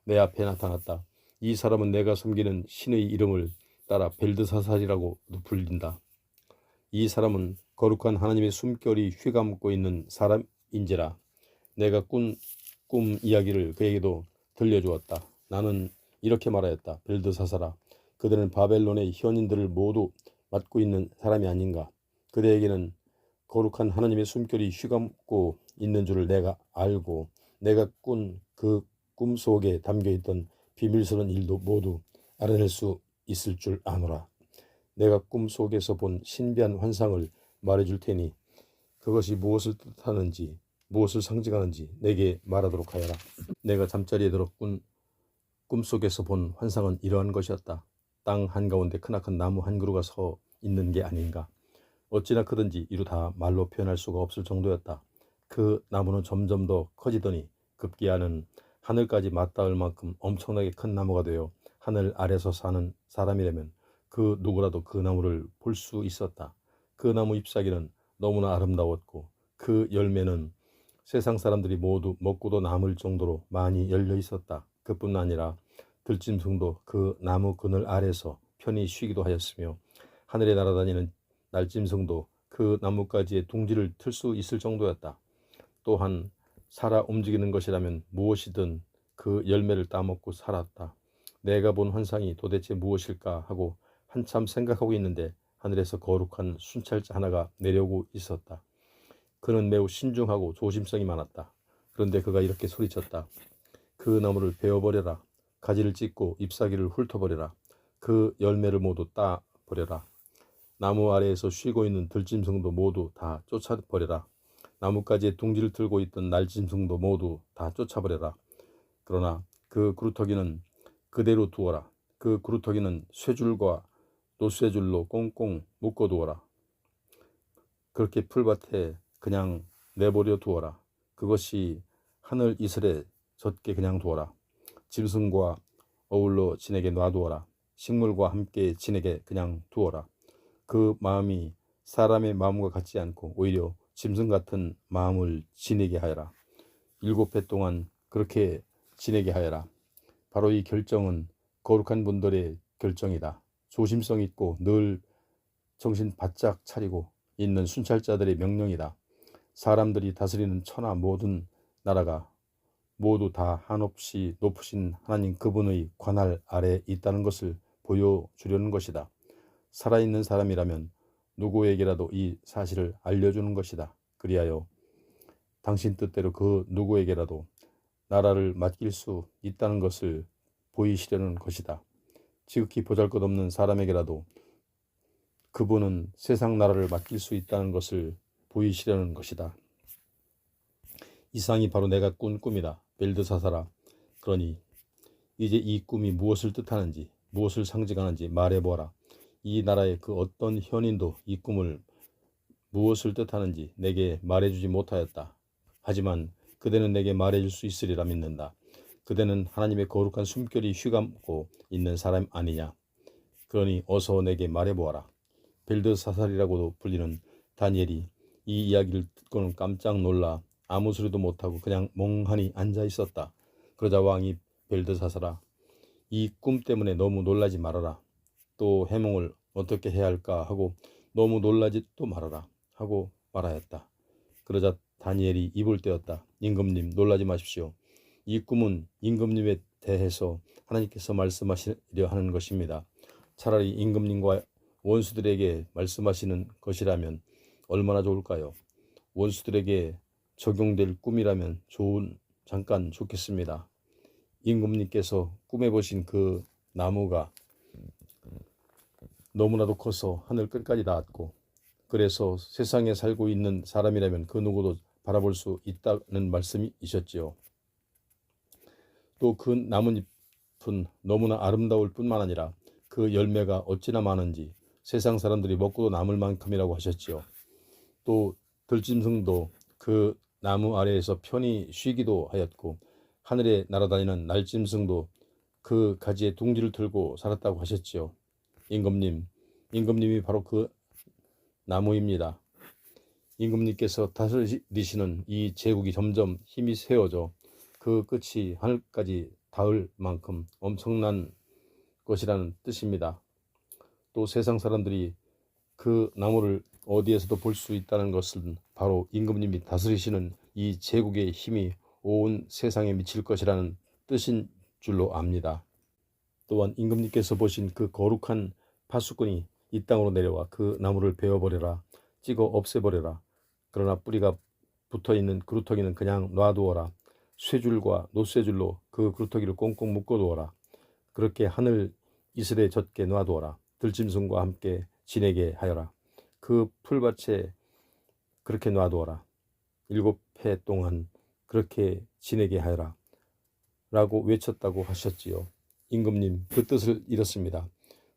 내 앞에 나타났다. 이 사람은 내가 섬기는 신의 이름을 따라 벨드사살이라고 불린다. 이 사람은 거룩한 하나님의 숨결이 휘감고 있는 사람인지라. 내가 꾼 꿈 이야기를 그에게도 들려주었다. 나는 이렇게 말하였다. 벨드사살아, 그들은 바벨론의 현인들을 모두 맡고 있는 사람이 아닌가. 그대에게는 거룩한 하나님의 숨결이 휘감고 있는 줄을 내가 알고 내가 꾼 그 꿈속에 담겨있던 비밀스러운 일도 모두 알아낼 수 있을 줄 아노라. 내가 꿈속에서 본 신비한 환상을 말해줄 테니 그것이 무엇을 뜻하는지 무엇을 상징하는지 내게 말하도록 하여라. 내가 잠자리에 들어 꾼 꿈속에서 본 환상은 이러한 것이었다. 땅 한가운데 크나큰 나무 한 그루가 서 있는 게 아닌가. 어찌나 크든지 이루 다 말로 표현할 수가 없을 정도였다. 그 나무는 점점 더 커지더니 급기야는 하늘까지 맞닿을 만큼 엄청나게 큰 나무가 되어 하늘 아래서 사는 사람이라면 그 누구라도 그 나무를 볼 수 있었다. 그 나무 잎사귀는 너무나 아름다웠고 그 열매는 세상 사람들이 모두 먹고도 남을 정도로 많이 열려 있었다. 그뿐 아니라 들짐승도 그 나무 그늘 아래서 편히 쉬기도 하였으며 하늘에 날아다니는 날짐승도 그 나뭇가지에 둥지를 틀 수 있을 정도였다. 또한 살아 움직이는 것이라면 무엇이든 그 열매를 따먹고 살았다. 내가 본 환상이 도대체 무엇일까 하고 한참 생각하고 있는데 하늘에서 거룩한 순찰자 하나가 내려오고 있었다. 그는 매우 신중하고 조심성이 많았다. 그런데 그가 이렇게 소리쳤다. 그 나무를 베어버려라. 가지를 찢고 잎사귀를 훑어버려라. 그 열매를 모두 따버려라. 나무 아래에서 쉬고 있는 들짐승도 모두 다 쫓아버려라. 나뭇가지에 둥지를 틀고 있던 날짐승도 모두 다 쫓아버려라. 그러나 그 구루터기는 그대로 두어라. 그 구루터기는 쇠줄과 노쇠줄로 꽁꽁 묶어두어라. 그렇게 풀밭에 그냥 내버려 두어라. 그것이 하늘 이슬에 젖게 그냥 두어라. 짐승과 어울러 지내게 놔두어라. 식물과 함께 지내게 그냥 두어라. 그 마음이 사람의 마음과 같지 않고 오히려 짐승 같은 마음을 지니게 하여라. 7해 동안 그렇게 지내게 하여라. 바로 이 결정은 거룩한 분들의 결정이다. 조심성 있고 늘 정신 바짝 차리고 있는 순찰자들의 명령이다. 사람들이 다스리는 천하 모든 나라가 모두 다 한없이 높으신 하나님 그분의 관할 아래 있다는 것을 보여주려는 것이다. 살아있는 사람이라면 누구에게라도 이 사실을 알려주는 것이다. 그리하여 당신 뜻대로 그 누구에게라도 나라를 맡길 수 있다는 것을 보이시려는 것이다. 지극히 보잘것없는 사람에게라도 그분은 세상 나라를 맡길 수 있다는 것을 보이시려는 것이다. 이상이 바로 내가 꾼 꿈이다. 벨드사사라. 그러니 이제 이 꿈이 무엇을 뜻하는지 무엇을 상징하는지 말해보아라. 이 나라의 그 어떤 현인도 이 꿈을 무엇을 뜻하는지 내게 말해주지 못하였다. 하지만 그대는 내게 말해줄 수 있으리라 믿는다. 그대는 하나님의 거룩한 숨결이 휘감고 있는 사람 아니냐. 그러니 어서 내게 말해보아라. 벨드사살이라고도 불리는 다니엘이 이 이야기를 듣고는 깜짝 놀라 아무 소리도 못하고 그냥 멍하니 앉아 있었다. 그러자 왕이 벨드사살아, 이 꿈 때문에 너무 놀라지 말아라. 또 해몽을 어떻게 해야 할까 하고 너무 놀라지도 말아라 하고 말하였다. 그러자 다니엘이 입을 떼었다. 임금님 놀라지 마십시오. 이 꿈은 임금님에 대해서 하나님께서 말씀하시려 하는 것입니다. 차라리 임금님과 원수들에게 말씀하시는 것이라면 얼마나 좋을까요? 원수들에게 적용될 꿈이라면 잠깐 좋겠습니다. 임금님께서 꿈에 보신 그 나무가 너무나도 커서 하늘 끝까지 닿았고 그래서 세상에 살고 있는 사람이라면 그 누구도 바라볼 수 있다는 말씀이셨지요. 또 그 나뭇잎은 너무나 아름다울 뿐만 아니라 그 열매가 어찌나 많은지 세상 사람들이 먹고도 남을 만큼이라고 하셨지요. 또 들짐승도 그 나무 아래에서 편히 쉬기도 하였고 하늘에 날아다니는 날짐승도 그 가지에 둥지를 틀고 살았다고 하셨지요. 임금님이 바로 그 나무입니다. 임금님께서 다스리시는 이 제국이 점점 힘이 세워져 그 끝이 하늘까지 닿을 만큼 엄청난 것이라는 뜻입니다. 또 세상 사람들이 그 나무를 어디에서도 볼 수 있다는 것은 바로 임금님이 다스리시는 이 제국의 힘이 온 세상에 미칠 것이라는 뜻인 줄로 압니다. 또한 임금님께서 보신 그 거룩한 파수꾼이 이 땅으로 내려와 그 나무를 베어버려라. 찍어 없애버려라. 그러나 뿌리가 붙어있는 그루터기는 그냥 놔두어라. 쇠줄과 노쇠줄로 그 그루터기를 꽁꽁 묶어두어라. 그렇게 하늘 이슬에 젖게 놔두어라. 들짐승과 함께 지내게 하여라. 그 풀밭에 그렇게 놔두어라. 7해 동안 그렇게 지내게 하여라. 라고 외쳤다고 하셨지요. 임금님, 그 뜻을 잃었습니다.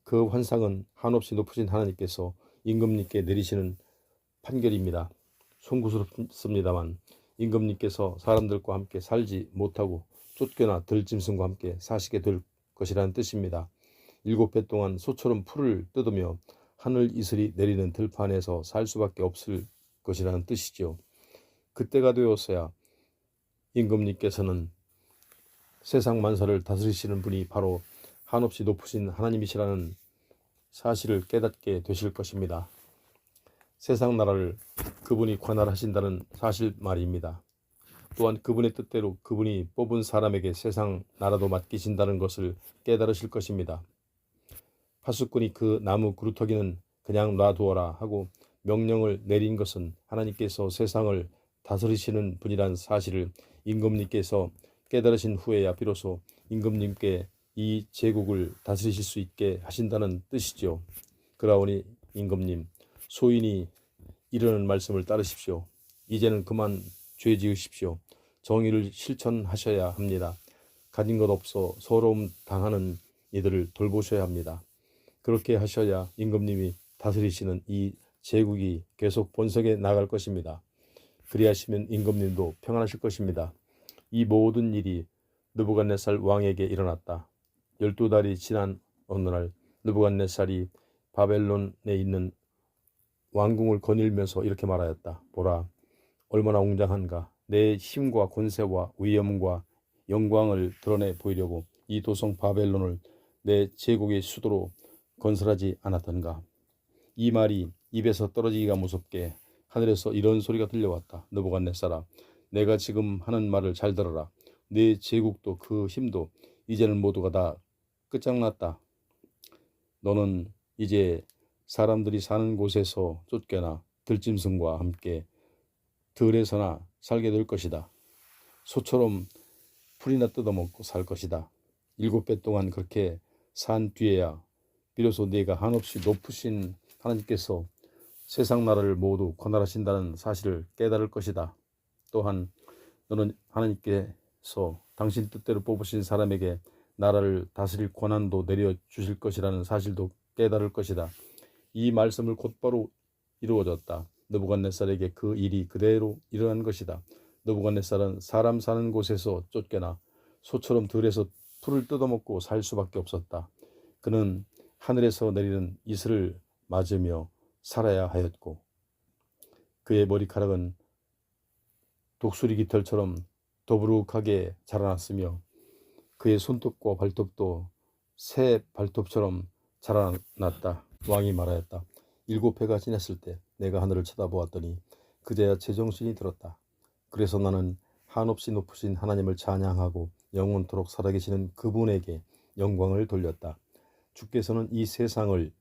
그 환상은 한없이 높으신 하나님께서 임금님께 내리시는 판결입니다. 송구스럽습니다만 임금님께서 사람들과 함께 살지 못하고 쫓겨나 들짐승과 함께 사시게 될 것이라는 뜻입니다. 7해 동안 소처럼 풀을 뜯으며 하늘 이슬이 내리는 들판에서 살 수밖에 없을 것이라는 뜻이죠. 그때가 되었어야 임금님께서는 세상 만사를 다스리시는 분이 바로 한없이 높으신 하나님이시라는 사실을 깨닫게 되실 것입니다. 세상 나라를 그분이 관할하신다는 사실 말입니다. 또한 그분의 뜻대로 그분이 뽑은 사람에게 세상 나라도 맡기신다는 것을 깨달으실 것입니다. 파수꾼이 그 나무 그루터기는 그냥 놔두어라 하고 명령을 내린 것은 하나님께서 세상을 다스리시는 분이란 사실을 임금님께서 깨달으신 후에야 비로소 임금님께 이 제국을 다스리실 수 있게 하신다는 뜻이죠. 그러하오니 임금님, 소인이 이르는 말씀을 따르십시오. 이제는 그만 죄 지으십시오. 정의를 실천하셔야 합니다. 가진 것 없어 서러움 당하는 이들을 돌보셔야 합니다. 그렇게 하셔야 임금님이 다스리시는 이 제국이 계속 번성해 나갈 것입니다. 그리하시면 임금님도 평안하실 것입니다. 이 모든 일이 느부갓네살 왕에게 일어났다. 12달이 지난 어느 날 느부갓네살이 바벨론에 있는 왕궁을 거닐면서 이렇게 말하였다. 보라, 얼마나 웅장한가. 내 힘과 권세와 위엄과 영광을 드러내 보이려고 이 도성 바벨론을 내 제국의 수도로 건설하지 않았던가. 이 말이 입에서 떨어지기가 무섭게 하늘에서 이런 소리가 들려왔다. 느부갓네살아, 내가 지금 하는 말을 잘 들어라. 내 제국도 그 힘도 이제는 모두가 다 끝장났다. 너는 이제 사람들이 사는 곳에서 쫓겨나 들짐승과 함께 들에서나 살게 될 것이다. 소처럼 풀이나 뜯어먹고 살 것이다. 7배 동안 그렇게 산 뒤에야 비로소 네가 한없이 높으신 하나님께서 세상 나라를 모두 관할하신다는 사실을 깨달을 것이다. 또한 너는 하나님께서 당신 뜻대로 뽑으신 사람에게 나라를 다스릴 권한도 내려주실 것이라는 사실도 깨달을 것이다. 이 말씀을 곧바로 이루어졌다. 느부갓네살에게 그 일이 그대로 일어난 것이다. 느부갓네살은 사람 사는 곳에서 쫓겨나 소처럼 들에서 풀을 뜯어먹고 살 수밖에 없었다. 그는 하늘에서 내리는 이슬을 맞으며 살아야 하였고 그의 머리카락은 독수리 깃털처럼 더부룩하게 자라났으며 그의 손톱과 발톱도 새 발톱처럼 자라났다. 왕이 말하였다. 7해가 지났을 때 내가 하늘을 쳐다보았더니 그제야 제정신이 들었다. 그래서 나는 한없이 높으신 하나님을 찬양하고 영원토록 살아계시는 그분에게 영광을 돌렸다. 주께서는 이 세상을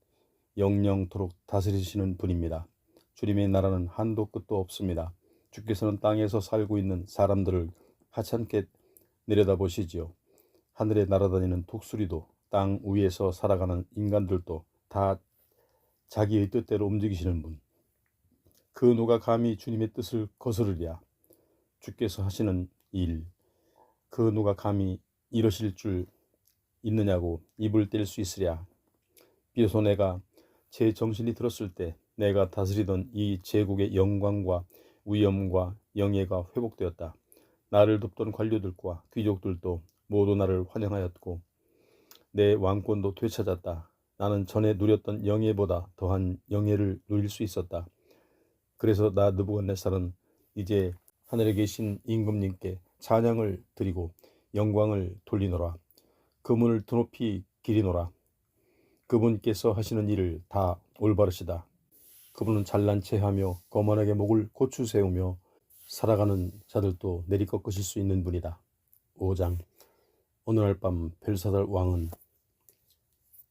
영영토록 다스리시는 분입니다. 주님의 나라는 한도 끝도 없습니다. 주께서는 땅에서 살고 있는 사람들을 하찮게 내려다보시지요. 하늘에 날아다니는 독수리도 땅 위에서 살아가는 인간들도 다 자기의 뜻대로 움직이시는 분. 그 누가 감히 주님의 뜻을 거스르랴. 주께서 하시는 일, 그 누가 감히 이러실 줄 있느냐고 입을 뗄 수 있으랴. 비로소 내가 제 정신이 들었을 때 내가 다스리던 이 제국의 영광과 위엄과 영예가 회복되었다. 나를 돕던 관료들과 귀족들도 모두 나를 환영하였고 내 왕권도 되찾았다. 나는 전에 누렸던 영예보다 더한 영예를 누릴 수 있었다. 그래서 나 느부갓네살은 이제 하늘에 계신 임금님께 찬양을 드리고 영광을 돌리노라. 그분을 드높이 기리노라. 그분께서 하시는 일을 다 올바르시다. 그분은 잘난 체하며 거만하게 목을 고추 세우며 살아가는 자들도 내리꺾으실 수 있는 분이다. 5장. 어느 날 밤 벨사살 왕은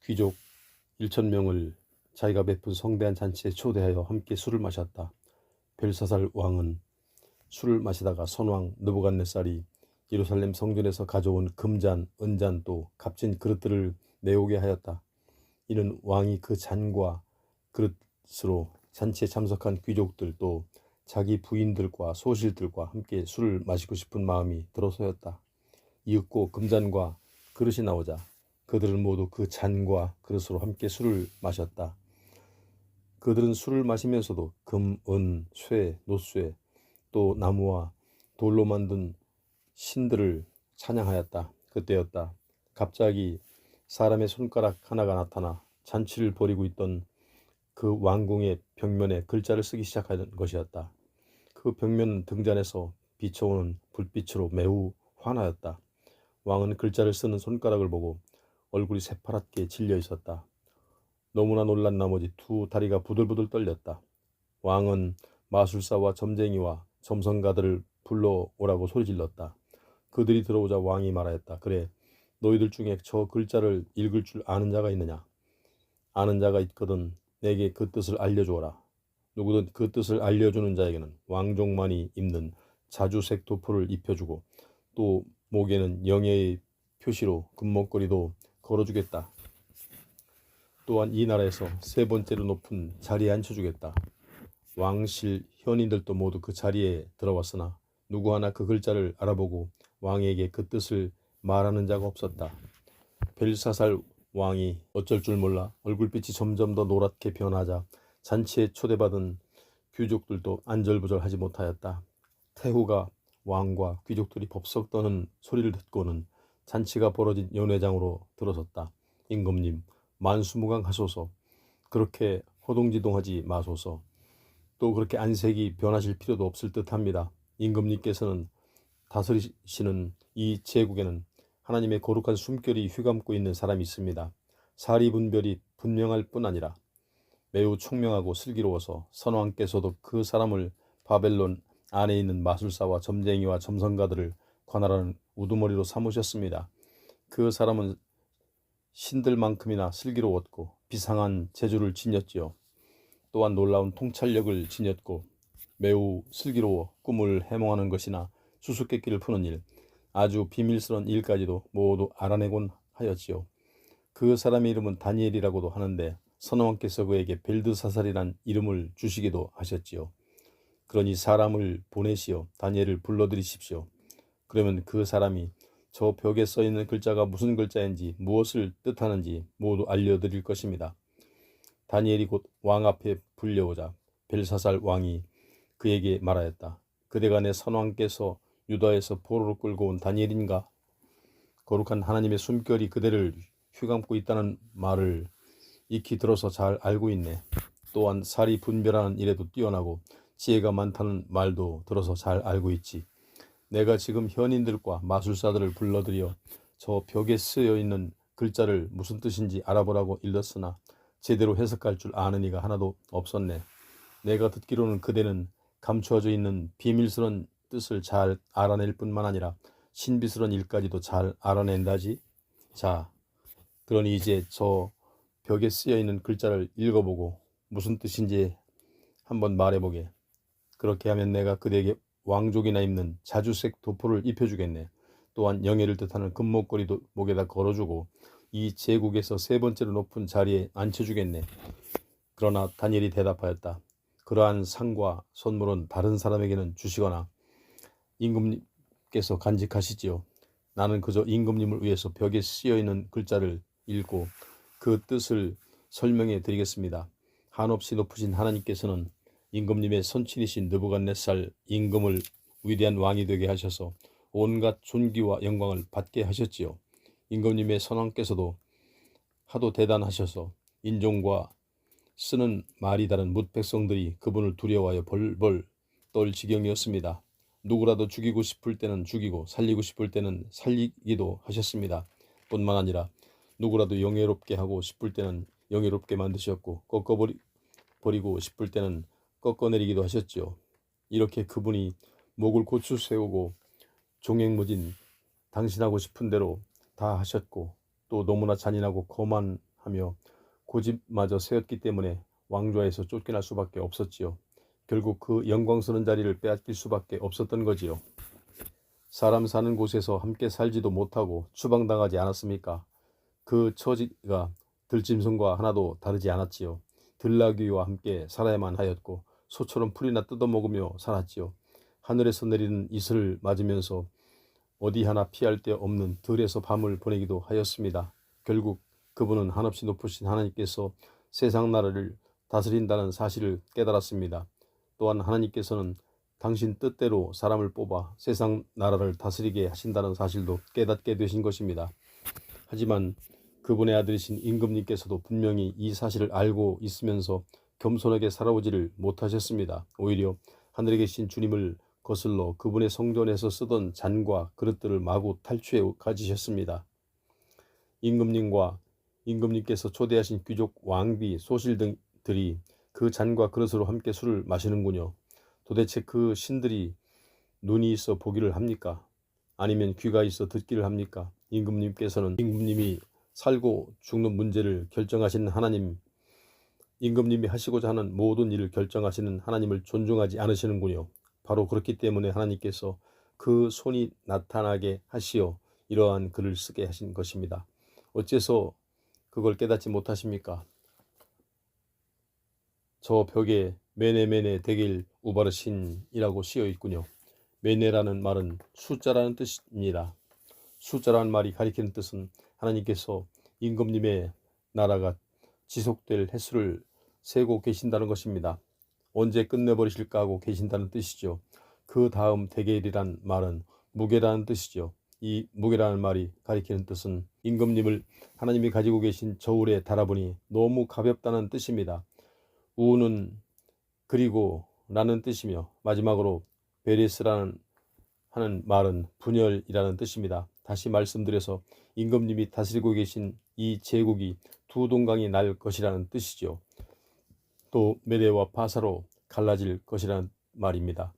귀족 1,000명을 자기가 베푼 성대한 잔치에 초대하여 함께 술을 마셨다. 벨사살 왕은 술을 마시다가 선왕 느부갓네살이 예루살렘 성전에서 가져온 금잔, 은잔 또 값진 그릇들을 내오게 하였다. 이는 왕이 그 잔과 그릇으로 잔치에 참석한 귀족들 또 자기 부인들과 소실들과 함께 술을 마시고 싶은 마음이 들어서였다. 이윽고 금잔과 그릇이 나오자 그들은 모두 그 잔과 그릇으로 함께 술을 마셨다. 그들은 술을 마시면서도 금, 은, 쇠, 노쇠 또 나무와 돌로 만든 신들을 찬양하였다. 그때였다. 갑자기 사람의 손가락 하나가 나타나 잔치를 벌이고 있던 그 왕궁의 벽면에 글자를 쓰기 시작하는 것이었다. 그 벽면 등잔에서 비춰오는 불빛으로 매우 환하였다. 왕은 글자를 쓰는 손가락을 보고 얼굴이 새파랗게 질려 있었다. 너무나 놀란 나머지 두 다리가 부들부들 떨렸다. 왕은 마술사와 점쟁이와 점성가들을 불러오라고 소리질렀다. 그들이 들어오자 왕이 말하였다. 그래, 너희들 중에 저 글자를 읽을 줄 아는 자가 있느냐? 아는 자가 있거든 내게 그 뜻을 알려주어라. 누구든 그 뜻을 알려주는 자에게는 왕족만이 입는 자주색 도포를 입혀주고 또 목에는 영예의 표시로 금목걸이도 걸어주겠다. 또한 이 나라에서 세 번째로 높은 자리에 앉혀주겠다. 왕실 현인들도 모두 그 자리에 들어왔으나 누구 하나 그 글자를 알아보고 왕에게 그 뜻을 말하는 자가 없었다. 벨사살 왕이 어쩔 줄 몰라 얼굴빛이 점점 더 노랗게 변하자 잔치에 초대받은 귀족들도 안절부절하지 못하였다. 태후가 왕과 귀족들이 법석 떠는 소리를 듣고는 잔치가 벌어진 연회장으로 들어섰다. 임금님, 만수무강하소서. 그렇게 허둥지둥하지 마소서. 또 그렇게 안색이 변하실 필요도 없을 듯합니다. 임금님께서는 다스리시는 이 제국에는 하나님의 거룩한 숨결이 휘감고 있는 사람이 있습니다. 사리분별이 분명할 뿐 아니라 매우 총명하고 슬기로워서 선왕께서도 그 사람을 바벨론 안에 있는 마술사와 점쟁이와 점성가들을 관할하는 우두머리로 삼으셨습니다. 그 사람은 신들만큼이나 슬기로웠고 비상한 재주를 지녔지요. 또한 놀라운 통찰력을 지녔고 매우 슬기로워 꿈을 해몽하는 것이나 수수께끼를 푸는 일, 아주 비밀스러운 일까지도 모두 알아내곤 하였지요. 그 사람의 이름은 다니엘이라고도 하는데 선왕께서 그에게 벨드사살이란 이름을 주시기도 하셨지요. 그러니 사람을 보내시어 다니엘을 불러들이십시오. 그러면 그 사람이 저 벽에 써있는 글자가 무슨 글자인지 무엇을 뜻하는지 모두 알려드릴 것입니다. 다니엘이 곧 왕 앞에 불려오자 벨사살 왕이 그에게 말하였다. 그대가 내 선왕께서 유다에서 포로로 끌고 온 다니엘인가? 거룩한 하나님의 숨결이 그대를 휘감고 있다는 말을 익히 들어서 잘 알고 있네. 또한 살이 분별하는 일에도 뛰어나고 지혜가 많다는 말도 들어서 잘 알고 있지. 내가 지금 현인들과 마술사들을 불러들여 저 벽에 쓰여 있는 글자를 무슨 뜻인지 알아보라고 일렀으나 제대로 해석할 줄 아는 이가 하나도 없었네. 내가 듣기로는 그대는 감추어져 있는 비밀스러운 뜻을 잘 알아낼 뿐만 아니라 신비스러운 일까지도 잘 알아낸다지. 자, 그러니 이제 저 벽에 쓰여 있는 글자를 읽어보고 무슨 뜻인지 한번 말해보게. 그렇게 하면 내가 그대에게 왕족이나 입는 자주색 도포를 입혀주겠네. 또한 영예를 뜻하는 금목걸이도 목에다 걸어주고 이 제국에서 세 번째로 높은 자리에 앉혀주겠네. 그러나 다니엘이 대답하였다. 그러한 상과 선물은 다른 사람에게는 주시거나 임금님께서 간직하시지요. 나는 그저 임금님을 위해서 벽에 쓰여있는 글자를 읽고 그 뜻을 설명해 드리겠습니다. 한없이 높으신 하나님께서는 임금님의 선친이신 느부갓네살 임금을 위대한 왕이 되게 하셔서 온갖 존귀와 영광을 받게 하셨지요. 임금님의 선왕께서도 하도 대단하셔서 인종과 쓰는 말이 다른 뭇 백성들이 그분을 두려워하여 벌벌 떨 지경이었습니다. 누구라도 죽이고 싶을 때는 죽이고 살리고 싶을 때는 살리기도 하셨습니다. 뿐만 아니라 누구라도 영예롭게 하고 싶을 때는 영예롭게 만드셨고 꺾어버리고 싶을 때는 꺾어내리기도 하셨지요. 이렇게 그분이 목을 고추 세우고 종횡무진 당신하고 싶은 대로 다 하셨고 또 너무나 잔인하고 거만하며 고집마저 세웠기 때문에 왕좌에서 쫓겨날 수밖에 없었지요. 결국 그 영광스러운 자리를 빼앗길 수밖에 없었던 거지요. 사람 사는 곳에서 함께 살지도 못하고 추방당하지 않았습니까? 그 처지가 들짐승과 하나도 다르지 않았지요. 들나귀와 함께 살아야만 하였고 소처럼 풀이나 뜯어먹으며 살았지요. 하늘에서 내리는 이슬을 맞으면서 어디 하나 피할 데 없는 들에서 밤을 보내기도 하였습니다. 결국 그분은 한없이 높으신 하나님께서 세상 나라를 다스린다는 사실을 깨달았습니다. 또한 하나님께서는 당신 뜻대로 사람을 뽑아 세상 나라를 다스리게 하신다는 사실도 깨닫게 되신 것입니다. 하지만 그분의 아들이신 임금님께서도 분명히 이 사실을 알고 있으면서 겸손하게 살아오지를 못하셨습니다. 오히려 하늘에 계신 주님을 거슬러 그분의 성전에서 쓰던 잔과 그릇들을 마구 탈취해 가지셨습니다. 임금님과 임금님께서 초대하신 귀족, 왕비, 소실 등들이 그 잔과 그릇으로 함께 술을 마시는군요. 도대체 그 신들이 눈이 있어 보기를 합니까? 아니면 귀가 있어 듣기를 합니까? 임금님이 살고 죽는 문제를 결정하시는 하나님, 임금님이 하시고자 하는 모든 일을 결정하시는 하나님을 존중하지 않으시는군요. 바로 그렇기 때문에 하나님께서 그 손이 나타나게 하시어 이러한 글을 쓰게 하신 것입니다. 어째서 그걸 깨닫지 못하십니까? 저 벽에 메네메네 데길 우바르신이라고 쓰여 있군요. 메네라는 말은 숫자라는 뜻입니다. 숫자라는 말이 가리키는 뜻은 하나님께서 임금님의 나라가 지속될 횟수를 세고 계신다는 것입니다. 언제 끝내버리실까 하고 계신다는 뜻이죠. 그 다음 데겔이란 말은 무게라는 뜻이죠. 이 무게라는 말이 가리키는 뜻은 임금님을 하나님이 가지고 계신 저울에 달아보니 너무 가볍다는 뜻입니다. 우는 그리고 라는 뜻이며 마지막으로 베레스라는 하는 말은 분열이라는 뜻입니다. 다시 말씀드려서 임금님이 다스리고 계신 이 제국이 두 동강이 날 것이라는 뜻이죠. 또 메대와 바사로 갈라질 것이라는 말입니다.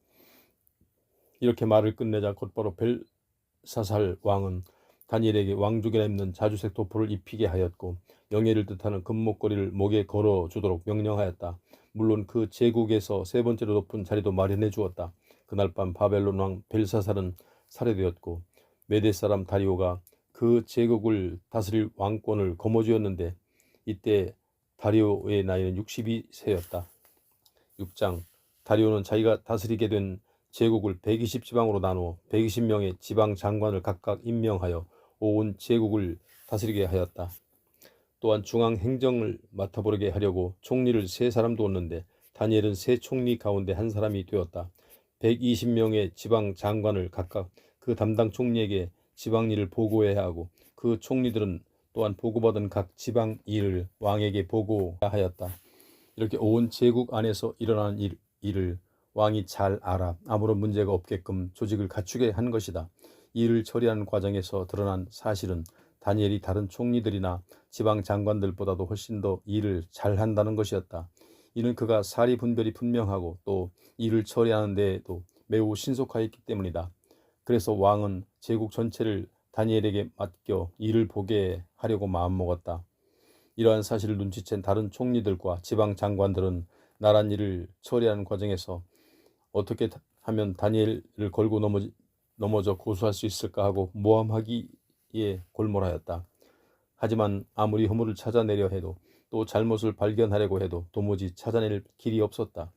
이렇게 말을 끝내자 곧바로 벨사살 왕은 다니엘에게 왕족이나 입는 자주색 도포를 입히게 하였고 영예를 뜻하는 금목걸이를 목에 걸어주도록 명령하였다. 물론 그 제국에서 세 번째로 높은 자리도 마련해 주었다. 그날 밤 바벨론 왕 벨사살은 살해되었고 메대 사람 다리오가 그 제국을 다스릴 왕권을 거머쥐었는데 이때 다리오의 나이는 62세였다. 6장 다리오는 자기가 다스리게 된 제국을 120지방으로 나누어 120명의 지방 장관을 각각 임명하여 온 제국을 다스리게 하였다. 또한 중앙 행정을 맡아보게 하려고 총리를 3사람 두었는데 다니엘은 3총리 가운데 한 사람이 되었다. 120명의 지방 장관을 각각 그 담당 총리에게 지방 일을 보고해야 하고 그 총리들은 또한 보고받은 각 지방 일을 왕에게 보고하였다. 이렇게 온 제국 안에서 일어나는 일을 왕이 잘 알아 아무런 문제가 없게끔 조직을 갖추게 한 것이다. 이 일을 처리하는 과정에서 드러난 사실은 다니엘이 다른 총리들이나 지방 장관들보다도 훨씬 더 일을 잘한다는 것이었다. 이는 그가 사리 분별이 분명하고 또 일을 처리하는 데에도 매우 신속하였기 때문이다. 그래서 왕은 제국 전체를 다니엘에게 맡겨 일을 보게 하려고 마음먹었다. 이러한 사실을 눈치챈 다른 총리들과 지방 장관들은 나란 일을 처리하는 과정에서 어떻게 하면 다니엘을 걸고 넘어져 고소할 수 있을까 하고 모함하기에 골몰하였다. 하지만 아무리 허물을 찾아내려 해도 또 잘못을 발견하려고 해도 도무지 찾아낼 길이 없었다.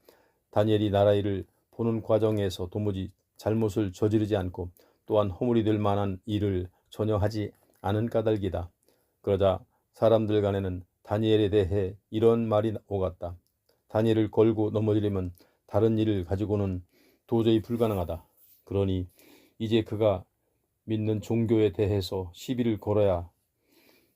다니엘이 나라 일을 보는 과정에서 도무지 잘못을 저지르지 않고 또한 허물이 될 만한 일을 전혀 하지 않은 까닭이다. 그러자 사람들 간에는 다니엘에 대해 이런 말이 오갔다. 다니엘을 걸고 넘어지려면 다른 일을 가지고는 도저히 불가능하다. 그러니 이제 그가 믿는 종교에 대해서 시비를 걸어야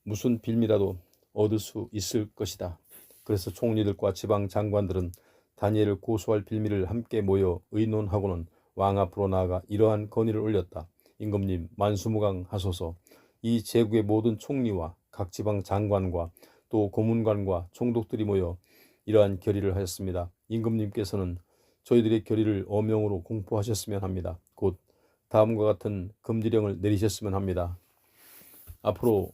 무슨 빌미라도 얻을 수 있을 것이다. 그래서 총리들과 지방 장관들은 다니엘을 고소할 빌미를 함께 모여 의논하고는 왕 앞으로 나아가 이러한 건의를 올렸다. 임금님 만수무강하소서. 이 제국의 모든 총리와 각 지방 장관과 또 고문관과 총독들이 모여 이러한 결의를 하였습니다. 임금님께서는 저희들의 결의를 어명으로 공포하셨으면 합니다. 곧 다음과 같은 금지령을 내리셨으면 합니다. 앞으로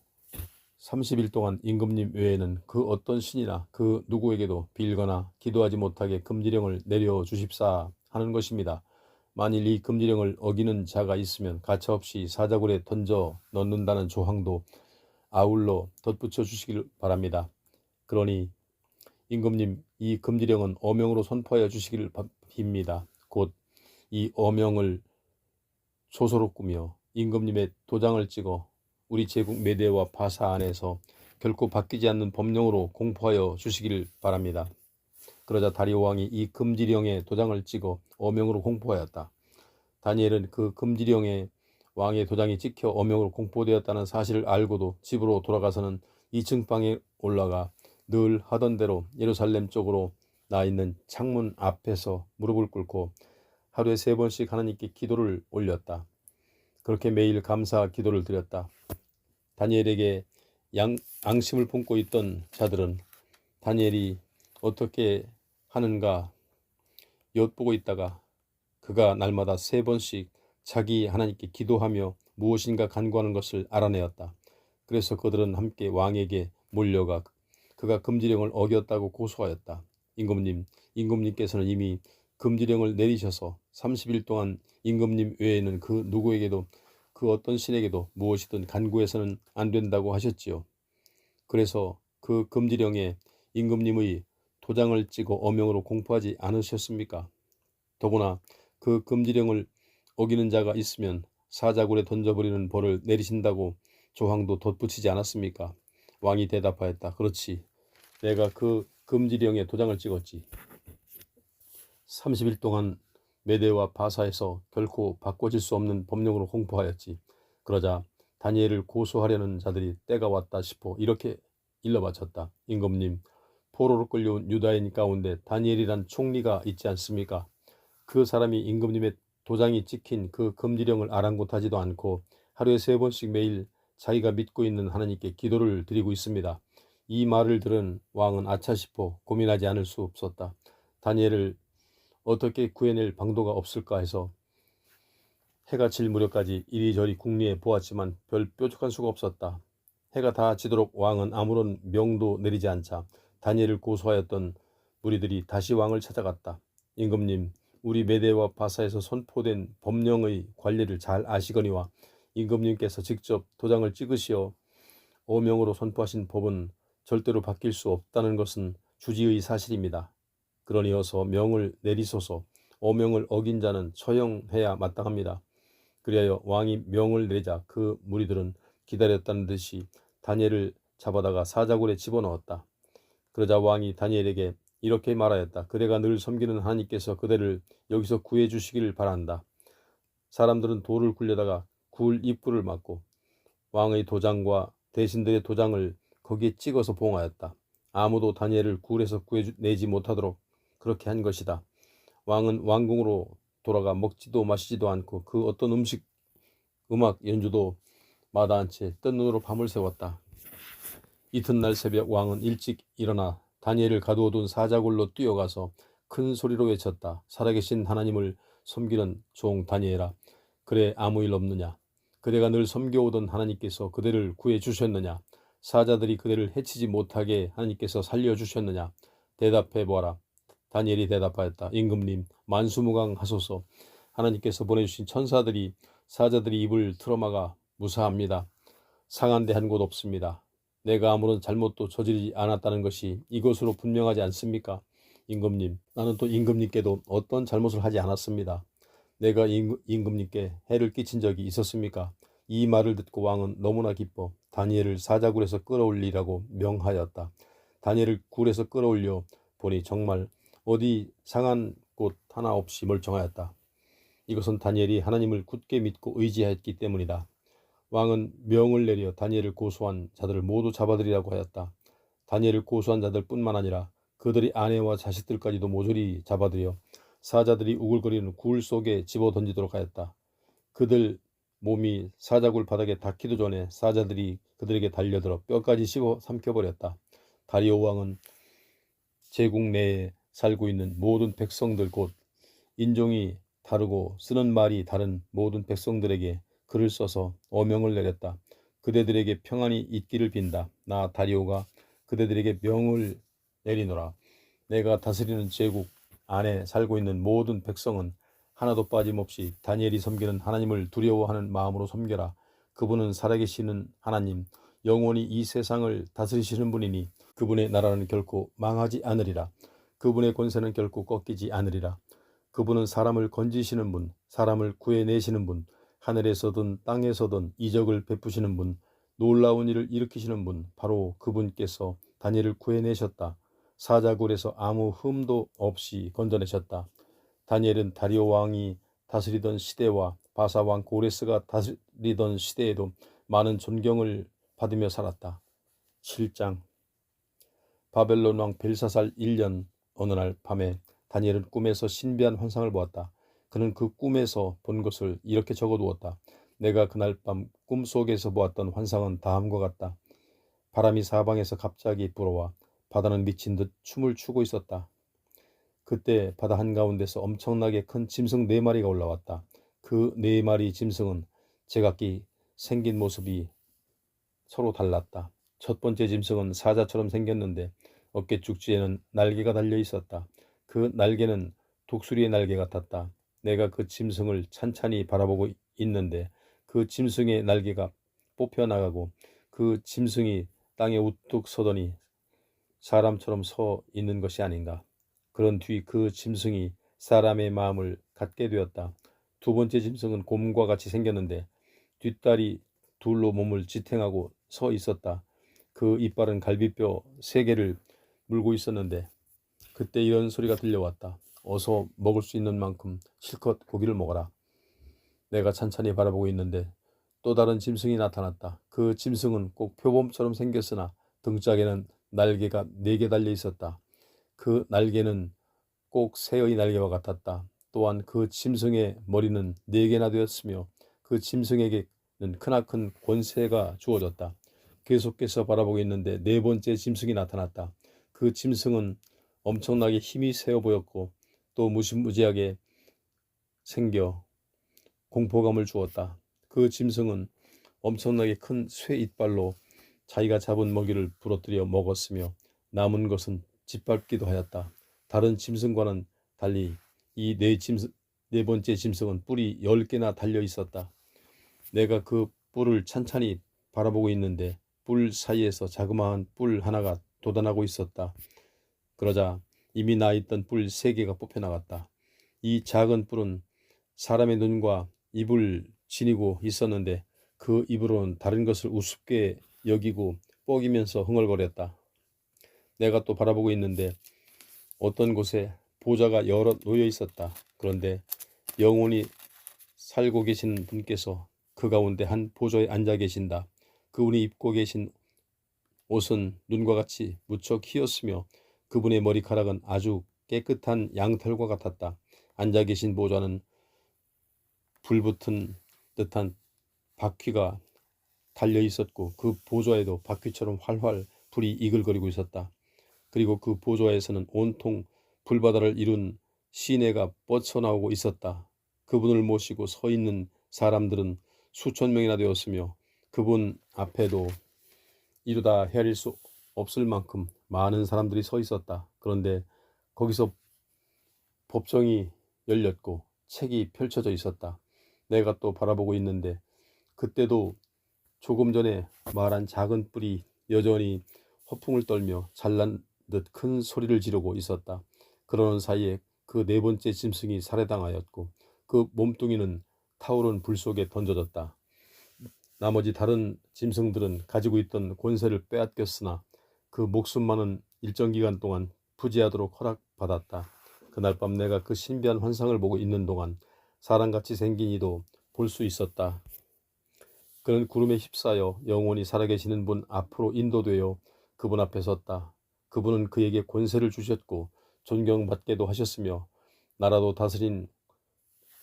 30일 동안 임금님 외에는 그 어떤 신이나 그 누구에게도 빌거나 기도하지 못하게 금지령을 내려주십사 하는 것입니다. 만일 이 금지령을 어기는 자가 있으면 가차없이 사자굴에 던져 넣는다는 조항도 아울러 덧붙여 주시길 바랍니다. 그러니 임금님, 이 금지령은 어명으로 선포하여 주시기를 빕니다. 곧 이 어명을 소서로 꾸며 임금님의 도장을 찍어 우리 제국 메대와 바사 안에서 결코 바뀌지 않는 법령으로 공포하여 주시기를 바랍니다. 그러자 다리오 왕이 이 금지령에 도장을 찍어 어명으로 공포하였다. 다니엘은 그 금지령에 왕의 도장이 찍혀 어명으로 공포되었다는 사실을 알고도 집으로 돌아가서는 2층 방에 올라가 늘 하던 대로 예루살렘 쪽으로 나 있는 창문 앞에서 무릎을 꿇고 하루에 3번씩 하나님께 기도를 올렸다. 그렇게 매일 감사 기도를 드렸다. 다니엘에게 앙심을 품고 있던 자들은 다니엘이 어떻게 하는가 엿보고 있다가 그가 날마다 3번씩 자기 하나님께 기도하며 무엇인가 간구하는 것을 알아내었다. 그래서 그들은 함께 왕에게 몰려가 그가 금지령을 어겼다고 고소하였다. 임금님께서는 이미 금지령을 내리셔서 30일 동안 임금님 외에는 그 누구에게도 그 어떤 신에게도 무엇이든 간구해서는 안 된다고 하셨지요. 그래서 그 금지령에 임금님의 도장을 찍어 어명으로 공포하지 않으셨습니까? 더구나 그 금지령을 어기는 자가 있으면 사자굴에 던져버리는 벌을 내리신다고 조항도 덧붙이지 않았습니까? 왕이 대답하였다. 그렇지. 내가 그 금지령에 도장을 찍었지. 30일 동안 메대와 바사에서 결코 바꿔질 수 없는 법령으로 공포하였지. 그러자 다니엘을 고소하려는 자들이 때가 왔다 싶어 이렇게 일러바쳤다. 임금님, 포로로 끌려온 유다인 가운데 다니엘이란 총리가 있지 않습니까? 그 사람이 임금님의 도장이 찍힌 그 금지령을 아랑곳하지도 않고 하루에 3번씩 매일 자기가 믿고 있는 하나님께 기도를 드리고 있습니다. 이 말을 들은 왕은 아차 싶어 고민하지 않을 수 없었다. 다니엘을 어떻게 구해낼 방도가 없을까 해서 해가 질 무렵까지 이리저리 궁리해 보았지만 별 뾰족한 수가 없었다. 해가 다 지도록 왕은 아무런 명도 내리지 않자 다니엘을 고소하였던 무리들이 다시 왕을 찾아갔다. 임금님, 우리 메대와 바사에서 선포된 법령의 관리를 잘 아시거니와 임금님께서 직접 도장을 찍으시어 어명으로 선포하신 법은 절대로 바뀔 수 없다는 것은 주지의 사실입니다. 그러니 어서 명을 내리소서. 어명을 어긴 자는 처형해야 마땅합니다. 그리하여 왕이 명을 내리자 그 무리들은 기다렸다는 듯이 다니엘을 잡아다가 사자굴에 집어넣었다. 그러자 왕이 다니엘에게 이렇게 말하였다. 그대가 늘 섬기는 하나님께서 그대를 여기서 구해 주시기를 바란다. 사람들은 돌을 굴려다가 굴 입구를 막고 왕의 도장과 대신들의 도장을 거기에 찍어서 봉하였다. 아무도 다니엘을 굴에서 구해내지 못하도록 그렇게 한 것이다. 왕은 왕궁으로 돌아가 먹지도 마시지도 않고 그 어떤 음악 연주도 마다한 채 뜬 눈으로 밤을 새웠다. 이튿날 새벽 왕은 일찍 일어나 다니엘을 가두어둔 사자굴로 뛰어가서 큰 소리로 외쳤다. 살아계신 하나님을 섬기는 종 다니엘아, 그래 아무 일 없느냐? 그대가 늘 섬겨오던 하나님께서 그대를 구해 주셨느냐? 사자들이 그대를 해치지 못하게 하나님께서 살려주셨느냐? 대답해 보아라. 다니엘이 대답하였다. 임금님, 만수무강하소서. 하나님께서 보내주신 천사들이 사자들이 입을 틀어막아 무사합니다. 상한 데 한 곳 없습니다. 내가 아무런 잘못도 저지르지 않았다는 것이 이것으로 분명하지 않습니까? 임금님, 나는 또 임금님께도 어떤 잘못을 하지 않았습니다. 내가 임금님께 해를 끼친 적이 있었습니까? 이 말을 듣고 왕은 너무나 기뻐 다니엘을 사자굴에서 끌어올리라고 명하였다. 다니엘을 굴에서 끌어올려 보니 정말 어디 상한 곳 하나 없이 멀쩡하였다. 이것은 다니엘이 하나님을 굳게 믿고 의지했기 때문이다. 왕은 명을 내려 다니엘을 고소한 자들을 모두 잡아들이라고 하였다. 다니엘을 고소한 자들 뿐만 아니라 그들의 아내와 자식들까지도 모조리 잡아들여 사자들이 우글거리는 굴 속에 집어던지도록 하였다. 그들 몸이 사자굴 바닥에 닿기도 전에 사자들이 그들에게 달려들어 뼈까지 씹어 삼켜버렸다. 다리오 왕은 제국 내에 살고 있는 모든 백성들 곧 인종이 다르고 쓰는 말이 다른 모든 백성들에게 글을 써서 어명을 내렸다. 그대들에게 평안이 있기를 빈다. 나 다리오가 그대들에게 명을 내리노라. 내가 다스리는 제국 안에 살고 있는 모든 백성은 하나도 빠짐없이 다니엘이 섬기는 하나님을 두려워하는 마음으로 섬겨라. 그분은 살아계시는 하나님, 영원히 이 세상을 다스리시는 분이니 그분의 나라는 결코 망하지 않으리라. 그분의 권세는 결코 꺾이지 않으리라. 그분은 사람을 건지시는 분, 사람을 구해내시는 분, 하늘에서든 땅에서든 이적을 베푸시는 분, 놀라운 일을 일으키시는 분, 바로 그분께서 다니엘을 구해내셨다. 사자굴에서 아무 흠도 없이 건져내셨다. 다니엘은 다리오 왕이 다스리던 시대와 바사 왕 고레스가 다스리던 시대에도 많은 존경을 받으며 살았다. 7장. 바벨론 왕 벨사살 1년 어느 날 밤에 다니엘은 꿈에서 신비한 환상을 보았다. 그는 그 꿈에서 본 것을 이렇게 적어두었다. 내가 그날 밤 꿈속에서 보았던 환상은 다음과 같다. 바람이 사방에서 갑자기 불어와 바다는 미친 듯 춤을 추고 있었다. 그때 바다 한가운데서 엄청나게 큰 짐승 4마리가 올라왔다. 그 4마리 짐승은 제각기 생긴 모습이 서로 달랐다. 첫 번째 짐승은 사자처럼 생겼는데 어깨 쭉지에는 날개가 달려 있었다. 그 날개는 독수리의 날개 같았다. 내가 그 짐승을 찬찬히 바라보고 있는데 그 짐승의 날개가 뽑혀나가고 그 짐승이 땅에 우뚝 서더니 사람처럼 서 있는 것이 아닌가. 그런 뒤 그 짐승이 사람의 마음을 갖게 되었다. 두 번째 짐승은 곰과 같이 생겼는데 뒷다리 둘로 몸을 지탱하고 서 있었다. 그 이빨은 갈비뼈 3개를 물고 있었는데 그때 이런 소리가 들려왔다. 어서 먹을 수 있는 만큼 실컷 고기를 먹어라. 내가 찬찬히 바라보고 있는데 또 다른 짐승이 나타났다. 그 짐승은 꼭 표범처럼 생겼으나 등짝에는 날개가 4개 달려 있었다. 그 날개는 꼭 새의 날개와 같았다. 또한 그 짐승의 머리는 4개나 되었으며 그 짐승에게는 크나큰 권세가 주어졌다. 계속해서 바라보고 있는데 4번째 짐승이 나타났다. 그 짐승은 엄청나게 힘이 세어 보였고 또 무시무지하게 생겨 공포감을 주었다. 그 짐승은 엄청나게 큰 쇠 이빨로 자기가 잡은 먹이를 부러뜨려 먹었으며 남은 것은 짓밟기도 하였다. 다른 짐승과는 달리 이 4번째 짐승은 뿔이 10개나 달려 있었다. 내가 그 뿔을 찬찬히 바라보고 있는데 뿔 사이에서 자그마한 뿔 하나가 돋아나고 있었다. 그러자 이미 나 있던 뿔 3개가 뽑혀나갔다. 이 작은 뿔은 사람의 눈과 입을 지니고 있었는데 그 입으로는 다른 것을 우습게 여기고 뻐기면서 흥얼거렸다. 내가 또 바라보고 있는데 어떤 곳에 보좌가 여러 놓여 있었다. 그런데 영원히 살고 계신 분께서 그 가운데 한 보좌에 앉아 계신다. 그분이 입고 계신 옷은 눈과 같이 무척 희었으며 그분의 머리카락은 아주 깨끗한 양털과 같았다. 앉아 계신 보좌는 불붙은 듯한 바퀴가 달려 있었고 그 보좌에도 바퀴처럼 활활 불이 이글거리고 있었다. 그리고 그 보좌에서는 온통 불바다를 이룬 시내가 뻗쳐나오고 있었다. 그분을 모시고 서 있는 사람들은 수천 명이나 되었으며 그분 앞에도 이루다 헤아릴 수 없을 만큼 많은 사람들이 서 있었다. 그런데 거기서 법정이 열렸고 책이 펼쳐져 있었다. 내가 또 바라보고 있는데 그때도 조금 전에 말한 작은 뿔이 여전히 허풍을 떨며 잘난 듯 큰 소리를 지르고 있었다. 그러는 사이에 그 4번째 짐승이 살해당하였고 그 몸뚱이는 타오른 불 속에 던져졌다. 나머지 다른 짐승들은 가지고 있던 권세를 빼앗겼으나 그 목숨만은 일정 기간 동안 부지하도록 허락받았다. 그날 밤 내가 그 신비한 환상을 보고 있는 동안 사람같이 생긴 이도 볼 수 있었다. 그는 구름에 휩싸여 영원히 살아계시는 분 앞으로 인도되어 그분 앞에 섰다. 그분은 그에게 권세를 주셨고 존경받게도 하셨으며 나라도 다스린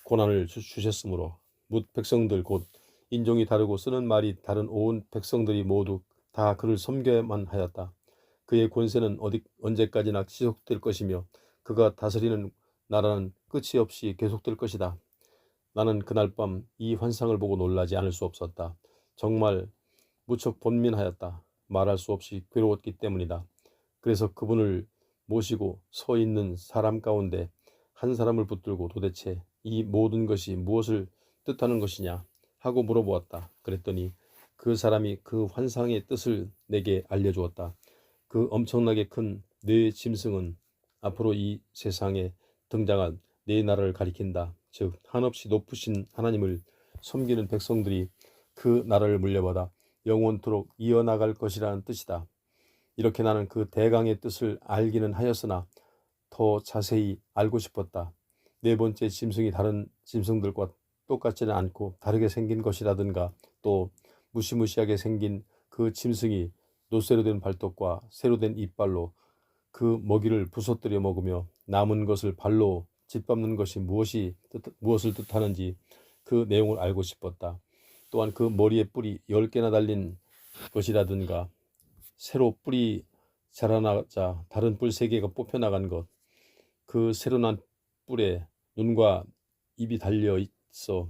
고난을 주셨으므로 뭇 백성들 곧 인종이 다르고 쓰는 말이 다른 온 백성들이 모두 다 그를 섬겨야만 하였다. 그의 권세는 언제까지나 지속될 것이며 그가 다스리는 나라는 끝이 없이 계속될 것이다. 나는 그날 밤 이 환상을 보고 놀라지 않을 수 없었다. 정말 무척 번민하였다. 말할 수 없이 괴로웠기 때문이다. 그래서 그분을 모시고 서 있는 사람 가운데 한 사람을 붙들고 도대체 이 모든 것이 무엇을 뜻하는 것이냐 하고 물어보았다. 그랬더니 그 사람이 그 환상의 뜻을 내게 알려주었다. 그 엄청나게 큰 네 짐승은 앞으로 이 세상에 등장한 네 나라를 가리킨다. 즉 한없이 높으신 하나님을 섬기는 백성들이 그 나라를 물려받아 영원토록 이어나갈 것이라는 뜻이다. 이렇게 나는 그 대강의 뜻을 알기는 하였으나 더 자세히 알고 싶었다. 네 번째 짐승이 다른 짐승들과 똑같지는 않고 다르게 생긴 것이라든가 또 무시무시하게 생긴 그 짐승이 노쇠로 된 발톱과 새로 된 이빨로 그 먹이를 부서뜨려 먹으며 남은 것을 발로 짓밟는 것이 무엇을 뜻하는지 그 내용을 알고 싶었다. 또한 그 머리에 뿔이 10개나 달린 것이라든가 새로 뿔이 자라나자 다른 뿔 3개가 뽑혀나간 것, 그 새로 난 뿔에 눈과 입이 달려 있어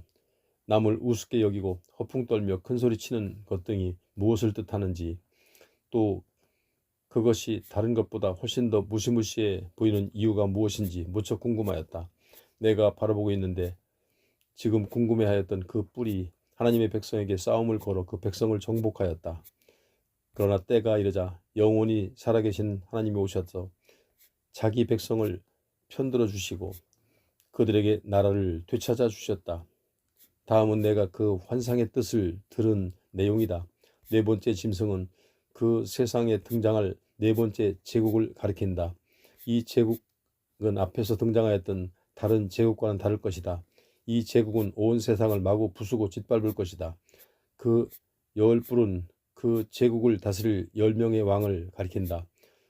남을 우습게 여기고 허풍 떨며 큰 소리 치는 것 등이 무엇을 뜻하는지, 또 그것이 다른 것보다 훨씬 더 무시무시해 보이는 이유가 무엇인지 무척 궁금하였다. 내가 바라보고 있는데 지금 궁금해하였던 그 뿔이 하나님의 백성에게 싸움을 걸어 그 백성을 정복하였다. 그러나 때가 이르자 영원히 살아계신 하나님이 오셔서 자기 백성을 편들어 주시고 그들에게 나라를 되찾아 주셨다. 다음은 내가 그 환상의 뜻을 들은 내용이다. 네 번째 짐승은 그 세상에 등장할 네 번째 제국을 가리킨다. 이 제국은 앞에서 등장하였던 다른 제국과는 다를 것이다. 이 제국은 온 세상을 마구 부수고 짓밟을 것이다. 그 열뿔은 그 제국을 다스릴 10명의 왕을 가리킨다.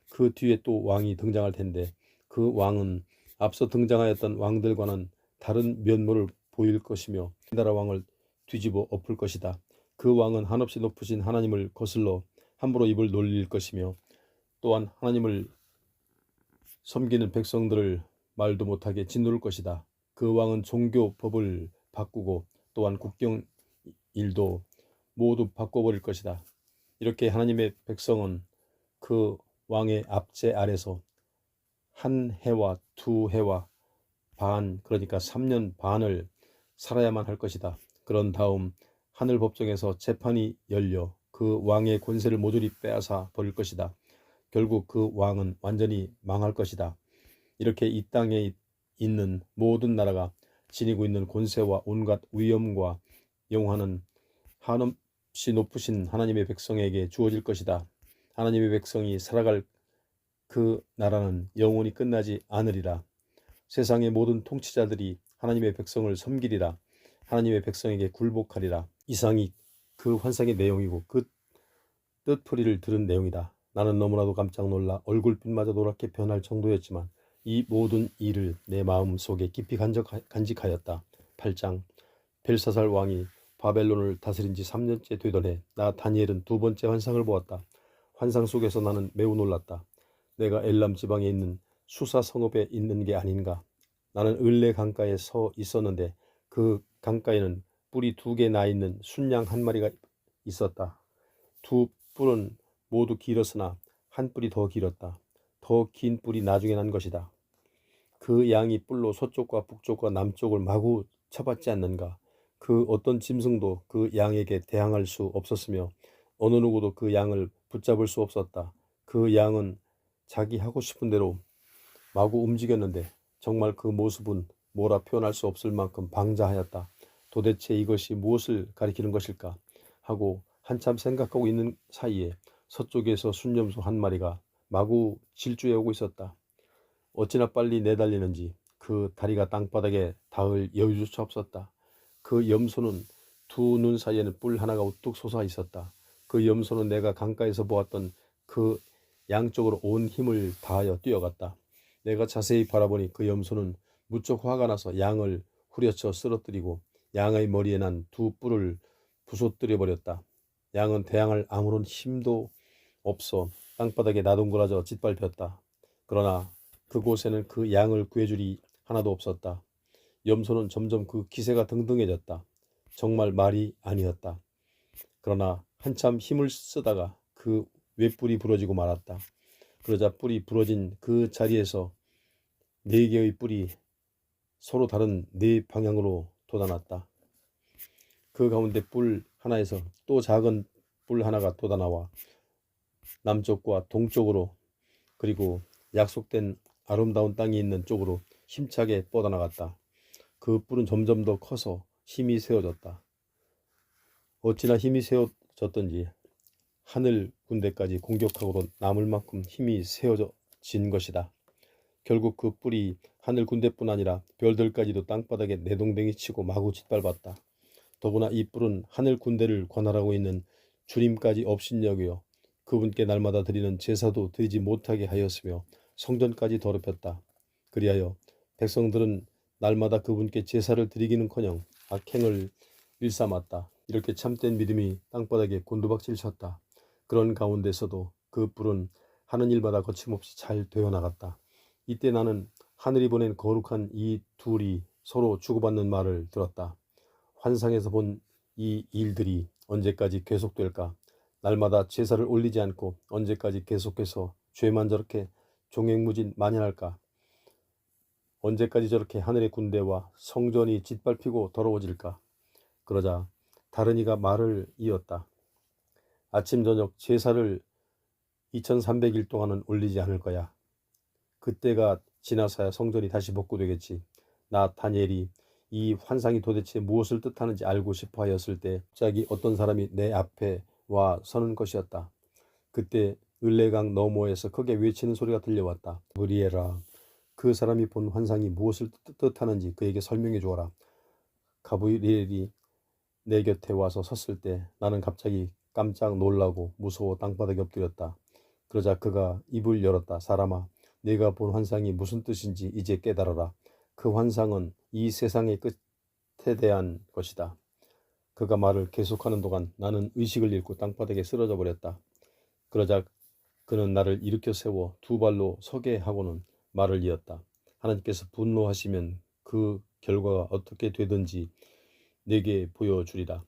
그 뒤에 또 왕이 등장할 텐데 그 왕은 앞서 등장하였던 왕들과는 다른 면모를 보일 것이며 나라 왕을 뒤집어 엎을 것이다. 그 왕은 한없이 높으신 하나님을 거슬러 함부로 입을 놀릴 것이며 또한 하나님을 섬기는 백성들을 말도 못하게 짓누를 것이다. 그 왕은 종교 법을 바꾸고 또한 국경 일도 모두 바꿔버릴 것이다. 이렇게 하나님의 백성은 그 왕의 압제 아래서 한 해와 두 해와 반, 그러니까 3년 반을 살아야만 할 것이다. 그런 다음 하늘 법정에서 재판이 열려 그 왕의 권세를 모조리 빼앗아 버릴 것이다. 결국 그 왕은 완전히 망할 것이다. 이렇게 이 땅에 있는 모든 나라가 지니고 있는 권세와 온갖 위엄과 영화는 한없이 높으신 하나님의 백성에게 주어질 것이다. 하나님의 백성이 살아갈 그 나라는 영원히 끝나지 않으리라. 세상의 모든 통치자들이 하나님의 백성을 섬기리라. 하나님의 백성에게 굴복하리라. 이상이 그 환상의 내용이고 그 뜻풀이를 들은 내용이다. 나는 너무나도 깜짝 놀라 얼굴빛마저 노랗게 변할 정도였지만 이 모든 일을 내 마음 속에 깊이 간직하였다. 8장. 벨사살 왕이 바벨론을 다스린 지 3년째 되던 해, 나 다니엘은 두 번째 환상을 보았다. 환상 속에서 나는 매우 놀랐다. 내가 엘람 지방에 있는 수사 성읍에 있는 게 아닌가. 나는 을레 강가에 서 있었는데 그 강가에는 뿔이 2개 나 있는 순양 한 마리가 있었다. 두 뿔은 모두 길었으나 한 뿔이 더 길었다. 더 긴 뿔이 나중에 난 것이다. 그 양이 뿔로 서쪽과 북쪽과 남쪽을 마구 쳐받지 않는가. 그 어떤 짐승도 그 양에게 대항할 수 없었으며 어느 누구도 그 양을 붙잡을 수 없었다. 그 양은 자기 하고 싶은 대로 마구 움직였는데 정말 그 모습은 뭐라 표현할 수 없을 만큼 방자하였다. 도대체 이것이 무엇을 가리키는 것일까 하고 한참 생각하고 있는 사이에 서쪽에서 순념소 한 마리가 마구 질주해 오고 있었다. 어찌나 빨리 내달리는지 그 다리가 땅바닥에 닿을 여유조차 없었다. 그 염소는 두 눈 사이에는 뿔 하나가 우뚝 솟아 있었다. 그 염소는 내가 강가에서 보았던 그 양쪽으로 온 힘을 다하여 뛰어갔다. 내가 자세히 바라보니 그 염소는 무척 화가 나서 양을 후려쳐 쓰러뜨리고 양의 머리에 난 두 뿔을 부서뜨려 버렸다. 양은 대항할 아무런 힘도 없어 땅바닥에 나동그라져 짓밟혔다. 그러나 그곳에는 그 양을 구해주리 하나도 없었다. 염소는 점점 그 기세가 등등해졌다. 정말 말이 아니었다. 그러나 한참 힘을 쓰다가 그 웹뿔이 부러지고 말았다. 그러자 뿔이 부러진 그 자리에서 4개의 뿔이 서로 다른 4방향으로 돋아났다. 그 가운데 뿔 하나에서 또 작은 뿔 하나가 돋아나와 남쪽과 동쪽으로, 그리고 약속된 아름다운 땅이 있는 쪽으로 힘차게 뻗어나갔다. 그 뿔은 점점 더 커서 힘이 세워졌다. 어찌나 힘이 세워졌던지 하늘 군대까지 공격하고도 남을 만큼 힘이 세워진 것이다. 결국 그 뿔이 하늘 군대뿐 아니라 별들까지도 땅바닥에 내동댕이 치고 마구 짓밟았다. 더구나 이 뿔은 하늘 군대를 관할하고 있는 주님까지 업신여겨 그분께 날마다 드리는 제사도 드리지 못하게 하였으며 성전까지 더럽혔다. 그리하여 백성들은 날마다 그분께 제사를 드리기는커녕 악행을 일삼았다. 이렇게 참된 믿음이 땅바닥에 곤두박질 쳤다. 그런 가운데서도 그 뿔은 하는 일마다 거침없이 잘 되어나갔다. 이때 나는 하늘이 보낸 거룩한 이 둘이 서로 주고받는 말을 들었다. 환상에서 본 이 일들이 언제까지 계속될까? 날마다 제사를 올리지 않고 언제까지 계속해서 죄만 저렇게 종횡무진 만연할까? 언제까지 저렇게 하늘의 군대와 성전이 짓밟히고 더러워질까? 그러자 다른 이가 말을 이었다. 아침 저녁 제사를 2300일 동안은 올리지 않을 거야. 그때가 지나서야 성전이 다시 복구되겠지. 나 다니엘이 이 환상이 도대체 무엇을 뜻하는지 알고 싶어 하였을 때 갑자기 어떤 사람이 내 앞에 와 서는 것이었다. 그때 을레강 너머에서 크게 외치는 소리가 들려왔다. 가브리엘아, 그 사람이 본 환상이 무엇을 뜻하는지 그에게 설명해 주어라. 가브리엘이 내 곁에 와서 섰을 때 나는 갑자기 깜짝 놀라고 무서워 땅바닥에 엎드렸다. 그러자 그가 입을 열었다. 사람아, 네가 본 환상이 무슨 뜻인지 이제 깨달아라. 그 환상은 이 세상의 끝에 대한 것이다. 그가 말을 계속하는 동안 나는 의식을 잃고 땅바닥에 쓰러져 버렸다. 그러자 그는 나를 일으켜 세워 2발로 서게 하고는 말을 이었다. 하나님께서 분노하시면 그 결과가 어떻게 되든지 내게 보여주리라.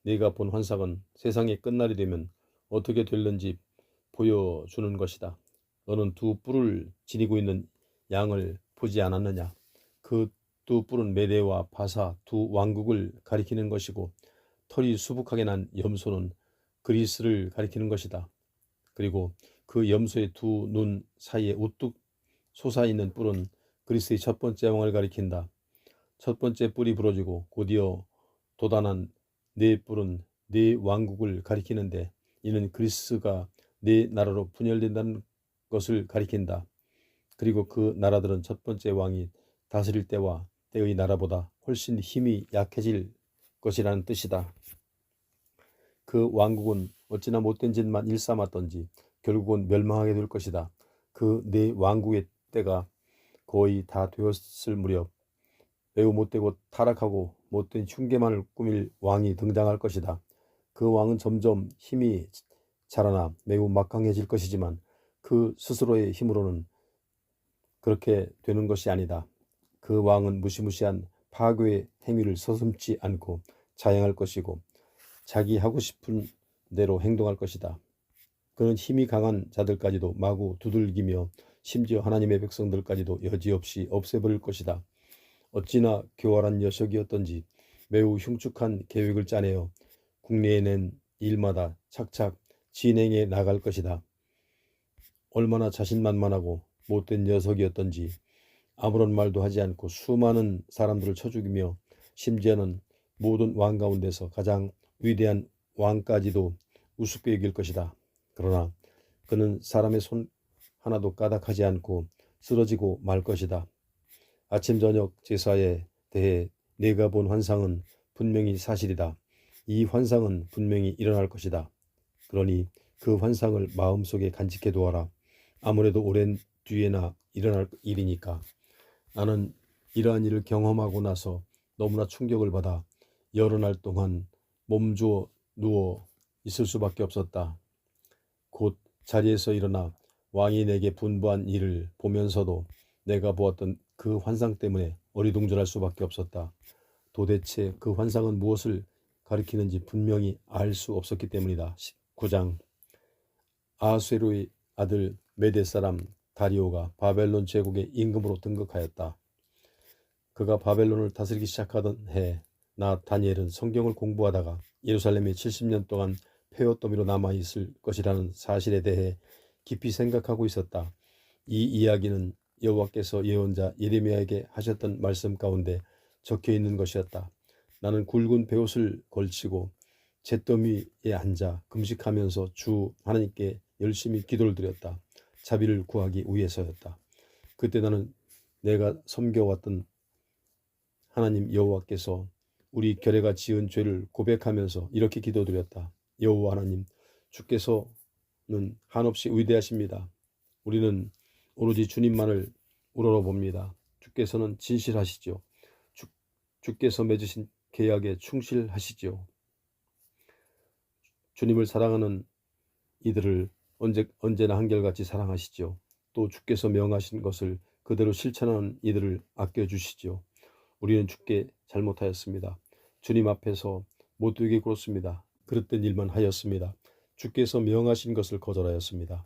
네가 본 환상은 세상의 끝날이 되면 어떻게 될는지 보여주는 것이다. 너는 2뿔을 지니고 있는 양을 보지 않았느냐? 그 2뿔은 메대와 바사 2왕국을 가리키는 것이고 털이 수북하게 난 염소는 그리스를 가리키는 것이다. 그리고 그 염소의 2눈 사이에 우뚝 솟아있는 뿔은 그리스의 첫 번째 왕을 가리킨다. 첫 번째 뿔이 부러지고 곧이어 돋아난 4뿔은 4왕국을 가리키는데 이는 그리스가 4나라로 분열된다는 것을 가리킨다. 그리고 그 나라들은 첫 번째 왕이 다스릴 때와 때의 나라보다 훨씬 힘이 약해질 것이라는 뜻이다. 그 왕국은 어찌나 못된 짓만 일삼았던지 결국은 멸망하게 될 것이다. 그 4왕국의 때가 거의 다 되었을 무렵 매우 못되고 타락하고 못된 흉계만을 꾸밀 왕이 등장할 것이다. 그 왕은 점점 힘이 자라나 매우 막강해질 것이지만 그 스스로의 힘으로는 그렇게 되는 것이 아니다. 그 왕은 무시무시한 파괴의 행위를 서슴지 않고 자행할 것이고 자기 하고 싶은 대로 행동할 것이다. 그는 힘이 강한 자들까지도 마구 두들기며 심지어 하나님의 백성들까지도 여지없이 없애버릴 것이다. 어찌나 교활한 녀석이었던지 매우 흉측한 계획을 짜내어 국내에 낸 일마다 착착 진행해 나갈 것이다. 얼마나 자신만만하고 못된 녀석이었던지 아무런 말도 하지 않고 수많은 사람들을 쳐 죽이며 심지어는 모든 왕 가운데서 가장 위대한 왕까지도 우습게 여길 것이다. 그러나 그는 사람의 손 하나도 까닥하지 않고 쓰러지고 말 것이다. 아침 저녁 제사에 대해 내가 본 환상은 분명히 사실이다. 이 환상은 분명히 일어날 것이다. 그러니 그 환상을 마음속에 간직해 두어라. 아무래도 오랜 뒤에나 일어날 일이니까. 나는 이러한 일을 경험하고 나서 너무나 충격을 받아 여러 날 동안 몸주어 누워 있을 수밖에 없었다. 곧 자리에서 일어나 왕이 내게 분부한 일을 보면서도 내가 보았던 그 환상 때문에 어리둥절할 수밖에 없었다. 도대체 그 환상은 무엇을 가리키는지 분명히 알 수 없었기 때문이다. 9장. 아하수에로의 아들 메대 사람 다리오가 바벨론 제국의 임금으로 등극하였다. 그가 바벨론을 다스리기 시작하던 해, 나 다니엘은 성경을 공부하다가 예루살렘에 70년 동안 폐허더미로 남아있을 것이라는 사실에 대해 깊이 생각하고 있었다. 이 이야기는 여호와께서 예언자 예레미야에게 하셨던 말씀 가운데 적혀 있는 것이었다. 나는 굵은 베옷을 걸치고 잿더미에 앉아 금식하면서 주 하나님께 열심히 기도를 드렸다. 자비를 구하기 위해서였다. 그때 나는 내가 섬겨왔던 하나님 여호와께서 우리 결례가 지은 죄를 고백하면서 이렇게 기도드렸다. 여호와 하나님, 주께서는 한없이 위대하십니다. 우리는 오로지 주님만을 우러러봅니다. 주께서는 진실하시죠. 주께서 맺으신 계약에 충실하시죠. 주님을 사랑하는 이들을 언제나 한결같이 사랑하시죠. 또 주께서 명하신 것을 그대로 실천하는 이들을 아껴주시죠. 우리는 주께 잘못하였습니다. 주님 앞에서 못되게 굴었습니다. 그릇된 일만 하였습니다. 주께서 명하신 것을 거절하였습니다.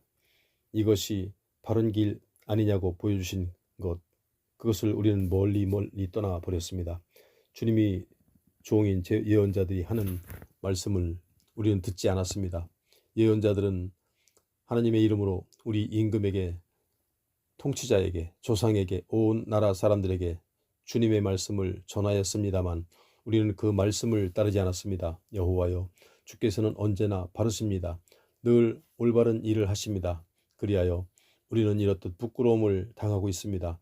이것이 바른 길 아니냐고 보여주신 것, 그것을 우리는 멀리 떠나버렸습니다. 주님이 종인 예언자들이 하는 말씀을 우리는 듣지 않았습니다. 예언자들은 하나님의 이름으로 우리 임금에게, 통치자에게, 조상에게, 온 나라 사람들에게 주님의 말씀을 전하였습니다만 우리는 그 말씀을 따르지 않았습니다. 여호와여, 주께서는 언제나 바르십니다. 늘 올바른 일을 하십니다. 그리하여 우리는 이렇듯 부끄러움을 당하고 있습니다.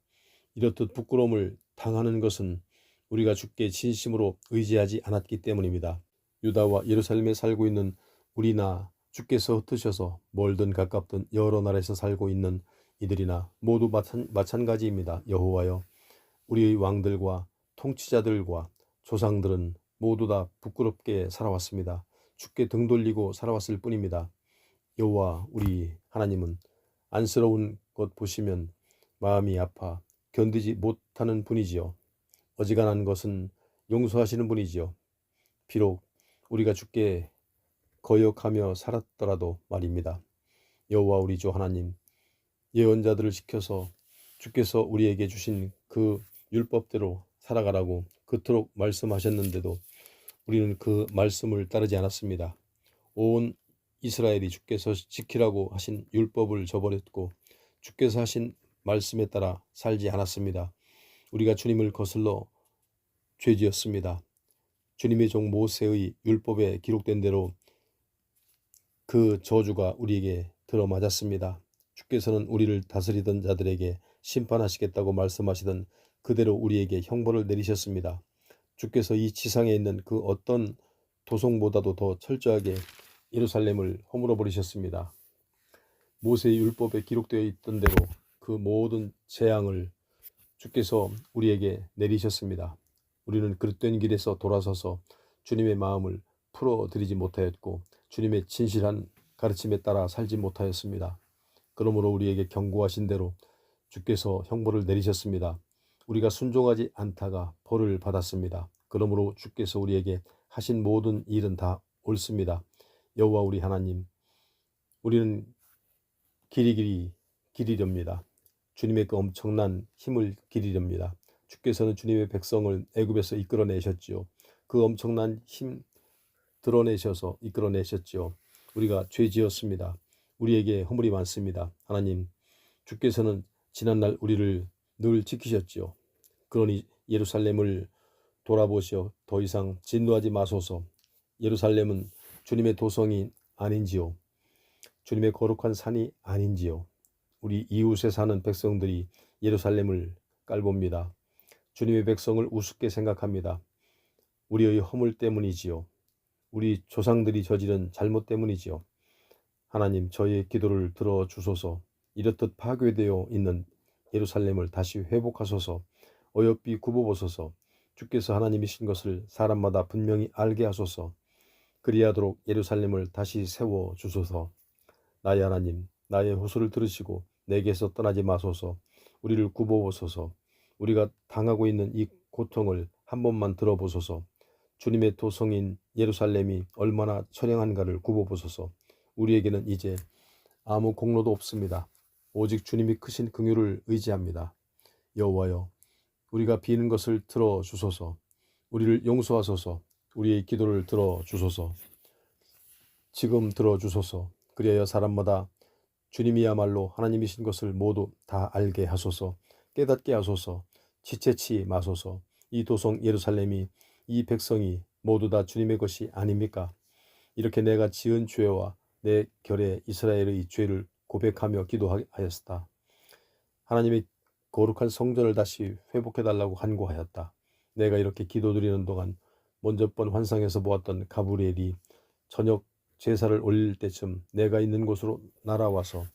이렇듯 부끄러움을 당하는 것은 우리가 주께 진심으로 의지하지 않았기 때문입니다. 유다와 예루살렘에 살고 있는 우리나 주께서 흩으셔서 멀든 가깝든 여러 나라에서 살고 있는 이들이나 모두 마찬가지입니다. 여호와여, 우리의 왕들과 통치자들과 조상들은 모두 다 부끄럽게 살아왔습니다. 주께 등 돌리고 살아왔을 뿐입니다. 여호와 우리 하나님은 안쓰러운 것 보시면 마음이 아파 견디지 못하는 분이지요. 어지간한 것은 용서하시는 분이지요. 비록 우리가 주께 거역하며 살았더라도 말입니다. 여호와 우리 주 하나님, 예언자들을 시켜서 주께서 우리에게 주신 그 율법대로 살아가라고 그토록 말씀하셨는데도 우리는 그 말씀을 따르지 않았습니다. 온 이스라엘이 주께서 지키라고 하신 율법을 저버렸고 주께서 하신 말씀에 따라 살지 않았습니다. 우리가 주님을 거슬러 죄지었습니다. 주님의 종 모세의 율법에 기록된 대로 그 저주가 우리에게 들어맞았습니다. 주께서는 우리를 다스리던 자들에게 심판하시겠다고 말씀하시던 그대로 우리에게 형벌을 내리셨습니다. 주께서 이 지상에 있는 그 어떤 도성보다도 더 철저하게 예루살렘을 허물어 버리셨습니다. 모세의 율법에 기록되어 있던 대로 그 모든 재앙을 주께서 우리에게 내리셨습니다. 우리는 그릇된 길에서 돌아서서 주님의 마음을 풀어드리지 못하였고 주님의 진실한 가르침에 따라 살지 못하였습니다. 그러므로 우리에게 경고하신 대로 주께서 형벌을 내리셨습니다. 우리가 순종하지 않다가 벌을 받았습니다. 그러므로 주께서 우리에게 하신 모든 일은 다 옳습니다. 여호와 우리 하나님, 우리는 길이 기리렵니다. 주님의 그 엄청난 힘을 기리렵니다. 주께서는 주님의 백성을 애굽에서 이끌어내셨지요. 그 엄청난 힘 드러내셔서 이끌어내셨지요. 우리가 죄지었습니다. 우리에게 허물이 많습니다. 하나님, 주께서는 지난날 우리를 늘 지키셨지요. 그러니 예루살렘을 돌아보시어 더 이상 진노하지 마소서. 예루살렘은 주님의 도성이 아닌지요. 주님의 거룩한 산이 아닌지요. 우리 이웃에 사는 백성들이 예루살렘을 깔봅니다. 주님의 백성을 우습게 생각합니다. 우리의 허물 때문이지요. 우리 조상들이 저지른 잘못 때문이지요. 하나님, 저희의 기도를 들어주소서. 이렇듯 파괴되어 있는 예루살렘을 다시 회복하소서. 어여삐 굽어보소서. 주께서 하나님이신 것을 사람마다 분명히 알게 하소서. 그리하도록 예루살렘을 다시 세워주소서. 나의 하나님, 나의 호소를 들으시고 내게서 떠나지 마소서. 우리를 굽어보소서. 우리가 당하고 있는 이 고통을 한 번만 들어보소서. 주님의 도성인 예루살렘이 얼마나 처량한가를 굽어보소서. 우리에게는 이제 아무 공로도 없습니다. 오직 주님이 크신 긍휼을 의지합니다. 여호와여, 우리가 비는 것을 들어주소서. 우리를 용서하소서. 우리의 기도를 들어주소서. 지금 들어주소서. 그리하여 사람마다 주님이야말로 하나님이신 것을 모두 다 알게 하소서. 깨닫게 하소서. 지체치 마소서. 이 도성 예루살렘이, 이 백성이 모두 다 주님의 것이 아닙니까? 이렇게 내가 지은 죄와 내 결의 이스라엘의 죄를 고백하며 기도하였다. 하나님이 거룩한 성전을 다시 회복해달라고 간구하였다. 내가 이렇게 기도드리는 동안 먼저 번 환상에서 보았던 가브리엘이 저녁 제사를 올릴 때쯤 내가 있는 곳으로 날아와서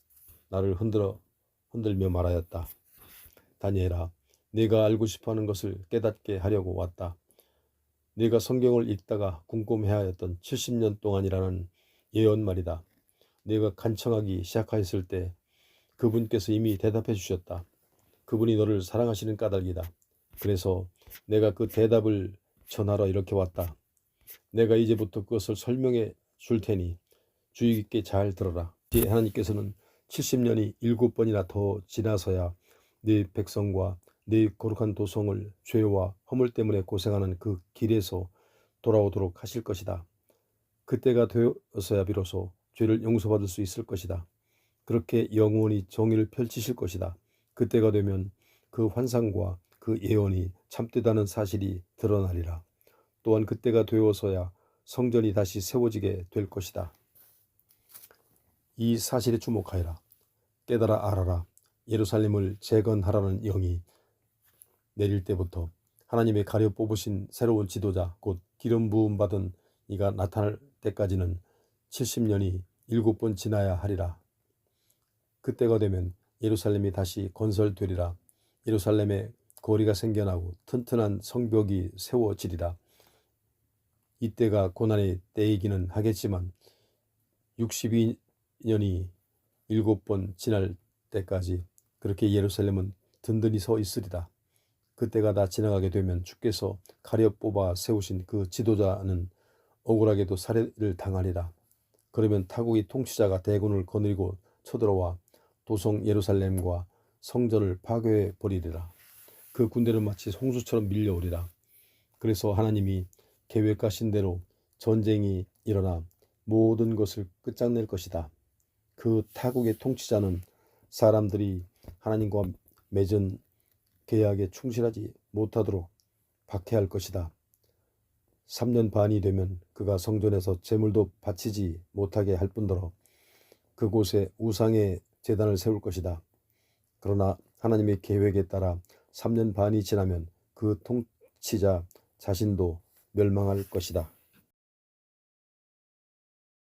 나를 흔들며 말하였다. 다니엘아, 네가 알고 싶어하는 것을 깨닫게 하려고 왔다. 네가 성경을 읽다가 궁금해하였던 70년 동안이라는 예언 말이다. 네가 간청하기 시작하였을 때 그분께서 이미 대답해 주셨다. 그분이 너를 사랑하시는 까닭이다. 그래서 내가 그 대답을 전하러 이렇게 왔다. 내가 이제부터 그것을 설명해 줄 테니 주의 깊게 잘 들어라. 하나님께서는 70년이 7번이나 더 지나서야 네 백성과 네 거룩한 도성을 죄와 허물 때문에 고생하는 그 길에서 돌아오도록 하실 것이다. 그때가 되어서야 비로소 죄를 용서받을 수 있을 것이다. 그렇게 영원히 정의를 펼치실 것이다. 그때가 되면 그 환상과 그 예언이 참되다는 사실이 드러나리라. 또한 그때가 되어서야 성전이 다시 세워지게 될 것이다. 이 사실에 주목하여라. 깨달아 알아라. 예루살렘을 재건하라는 영이 내릴 때부터 하나님의 가려 뽑으신 새로운 지도자, 곧 기름 부음 받은 이가 나타날 때까지는 70년이 7번 지나야 하리라. 그때가 되면 예루살렘이 다시 건설되리라. 예루살렘에 거리가 생겨나고 튼튼한 성벽이 세워지리라. 이때가 고난의 때이기는 하겠지만 62년이 7번 지날 때까지 그렇게 예루살렘은 든든히 서 있으리라. 그때가 다 지나가게 되면 주께서 가려 뽑아 세우신 그 지도자는 억울하게도 살해를 당하리라. 그러면 타국의 통치자가 대군을 거느리고 쳐들어와 도성 예루살렘과 성전을 파괴해 버리리라. 그 군대는 마치 홍수처럼 밀려오리라. 그래서 하나님이 계획하신 대로 전쟁이 일어나 모든 것을 끝장낼 것이다. 그 타국의 통치자는 사람들이 하나님과 맺은 계약에 충실하지 못하도록 박해할 것이다. 3년 반이 되면 그가 성전에서 제물도 바치지 못하게 할 뿐더러 그곳에 우상의 제단을 세울 것이다. 그러나 하나님의 계획에 따라 3년 반이 지나면 그 통치자 자신도 멸망할 것이다.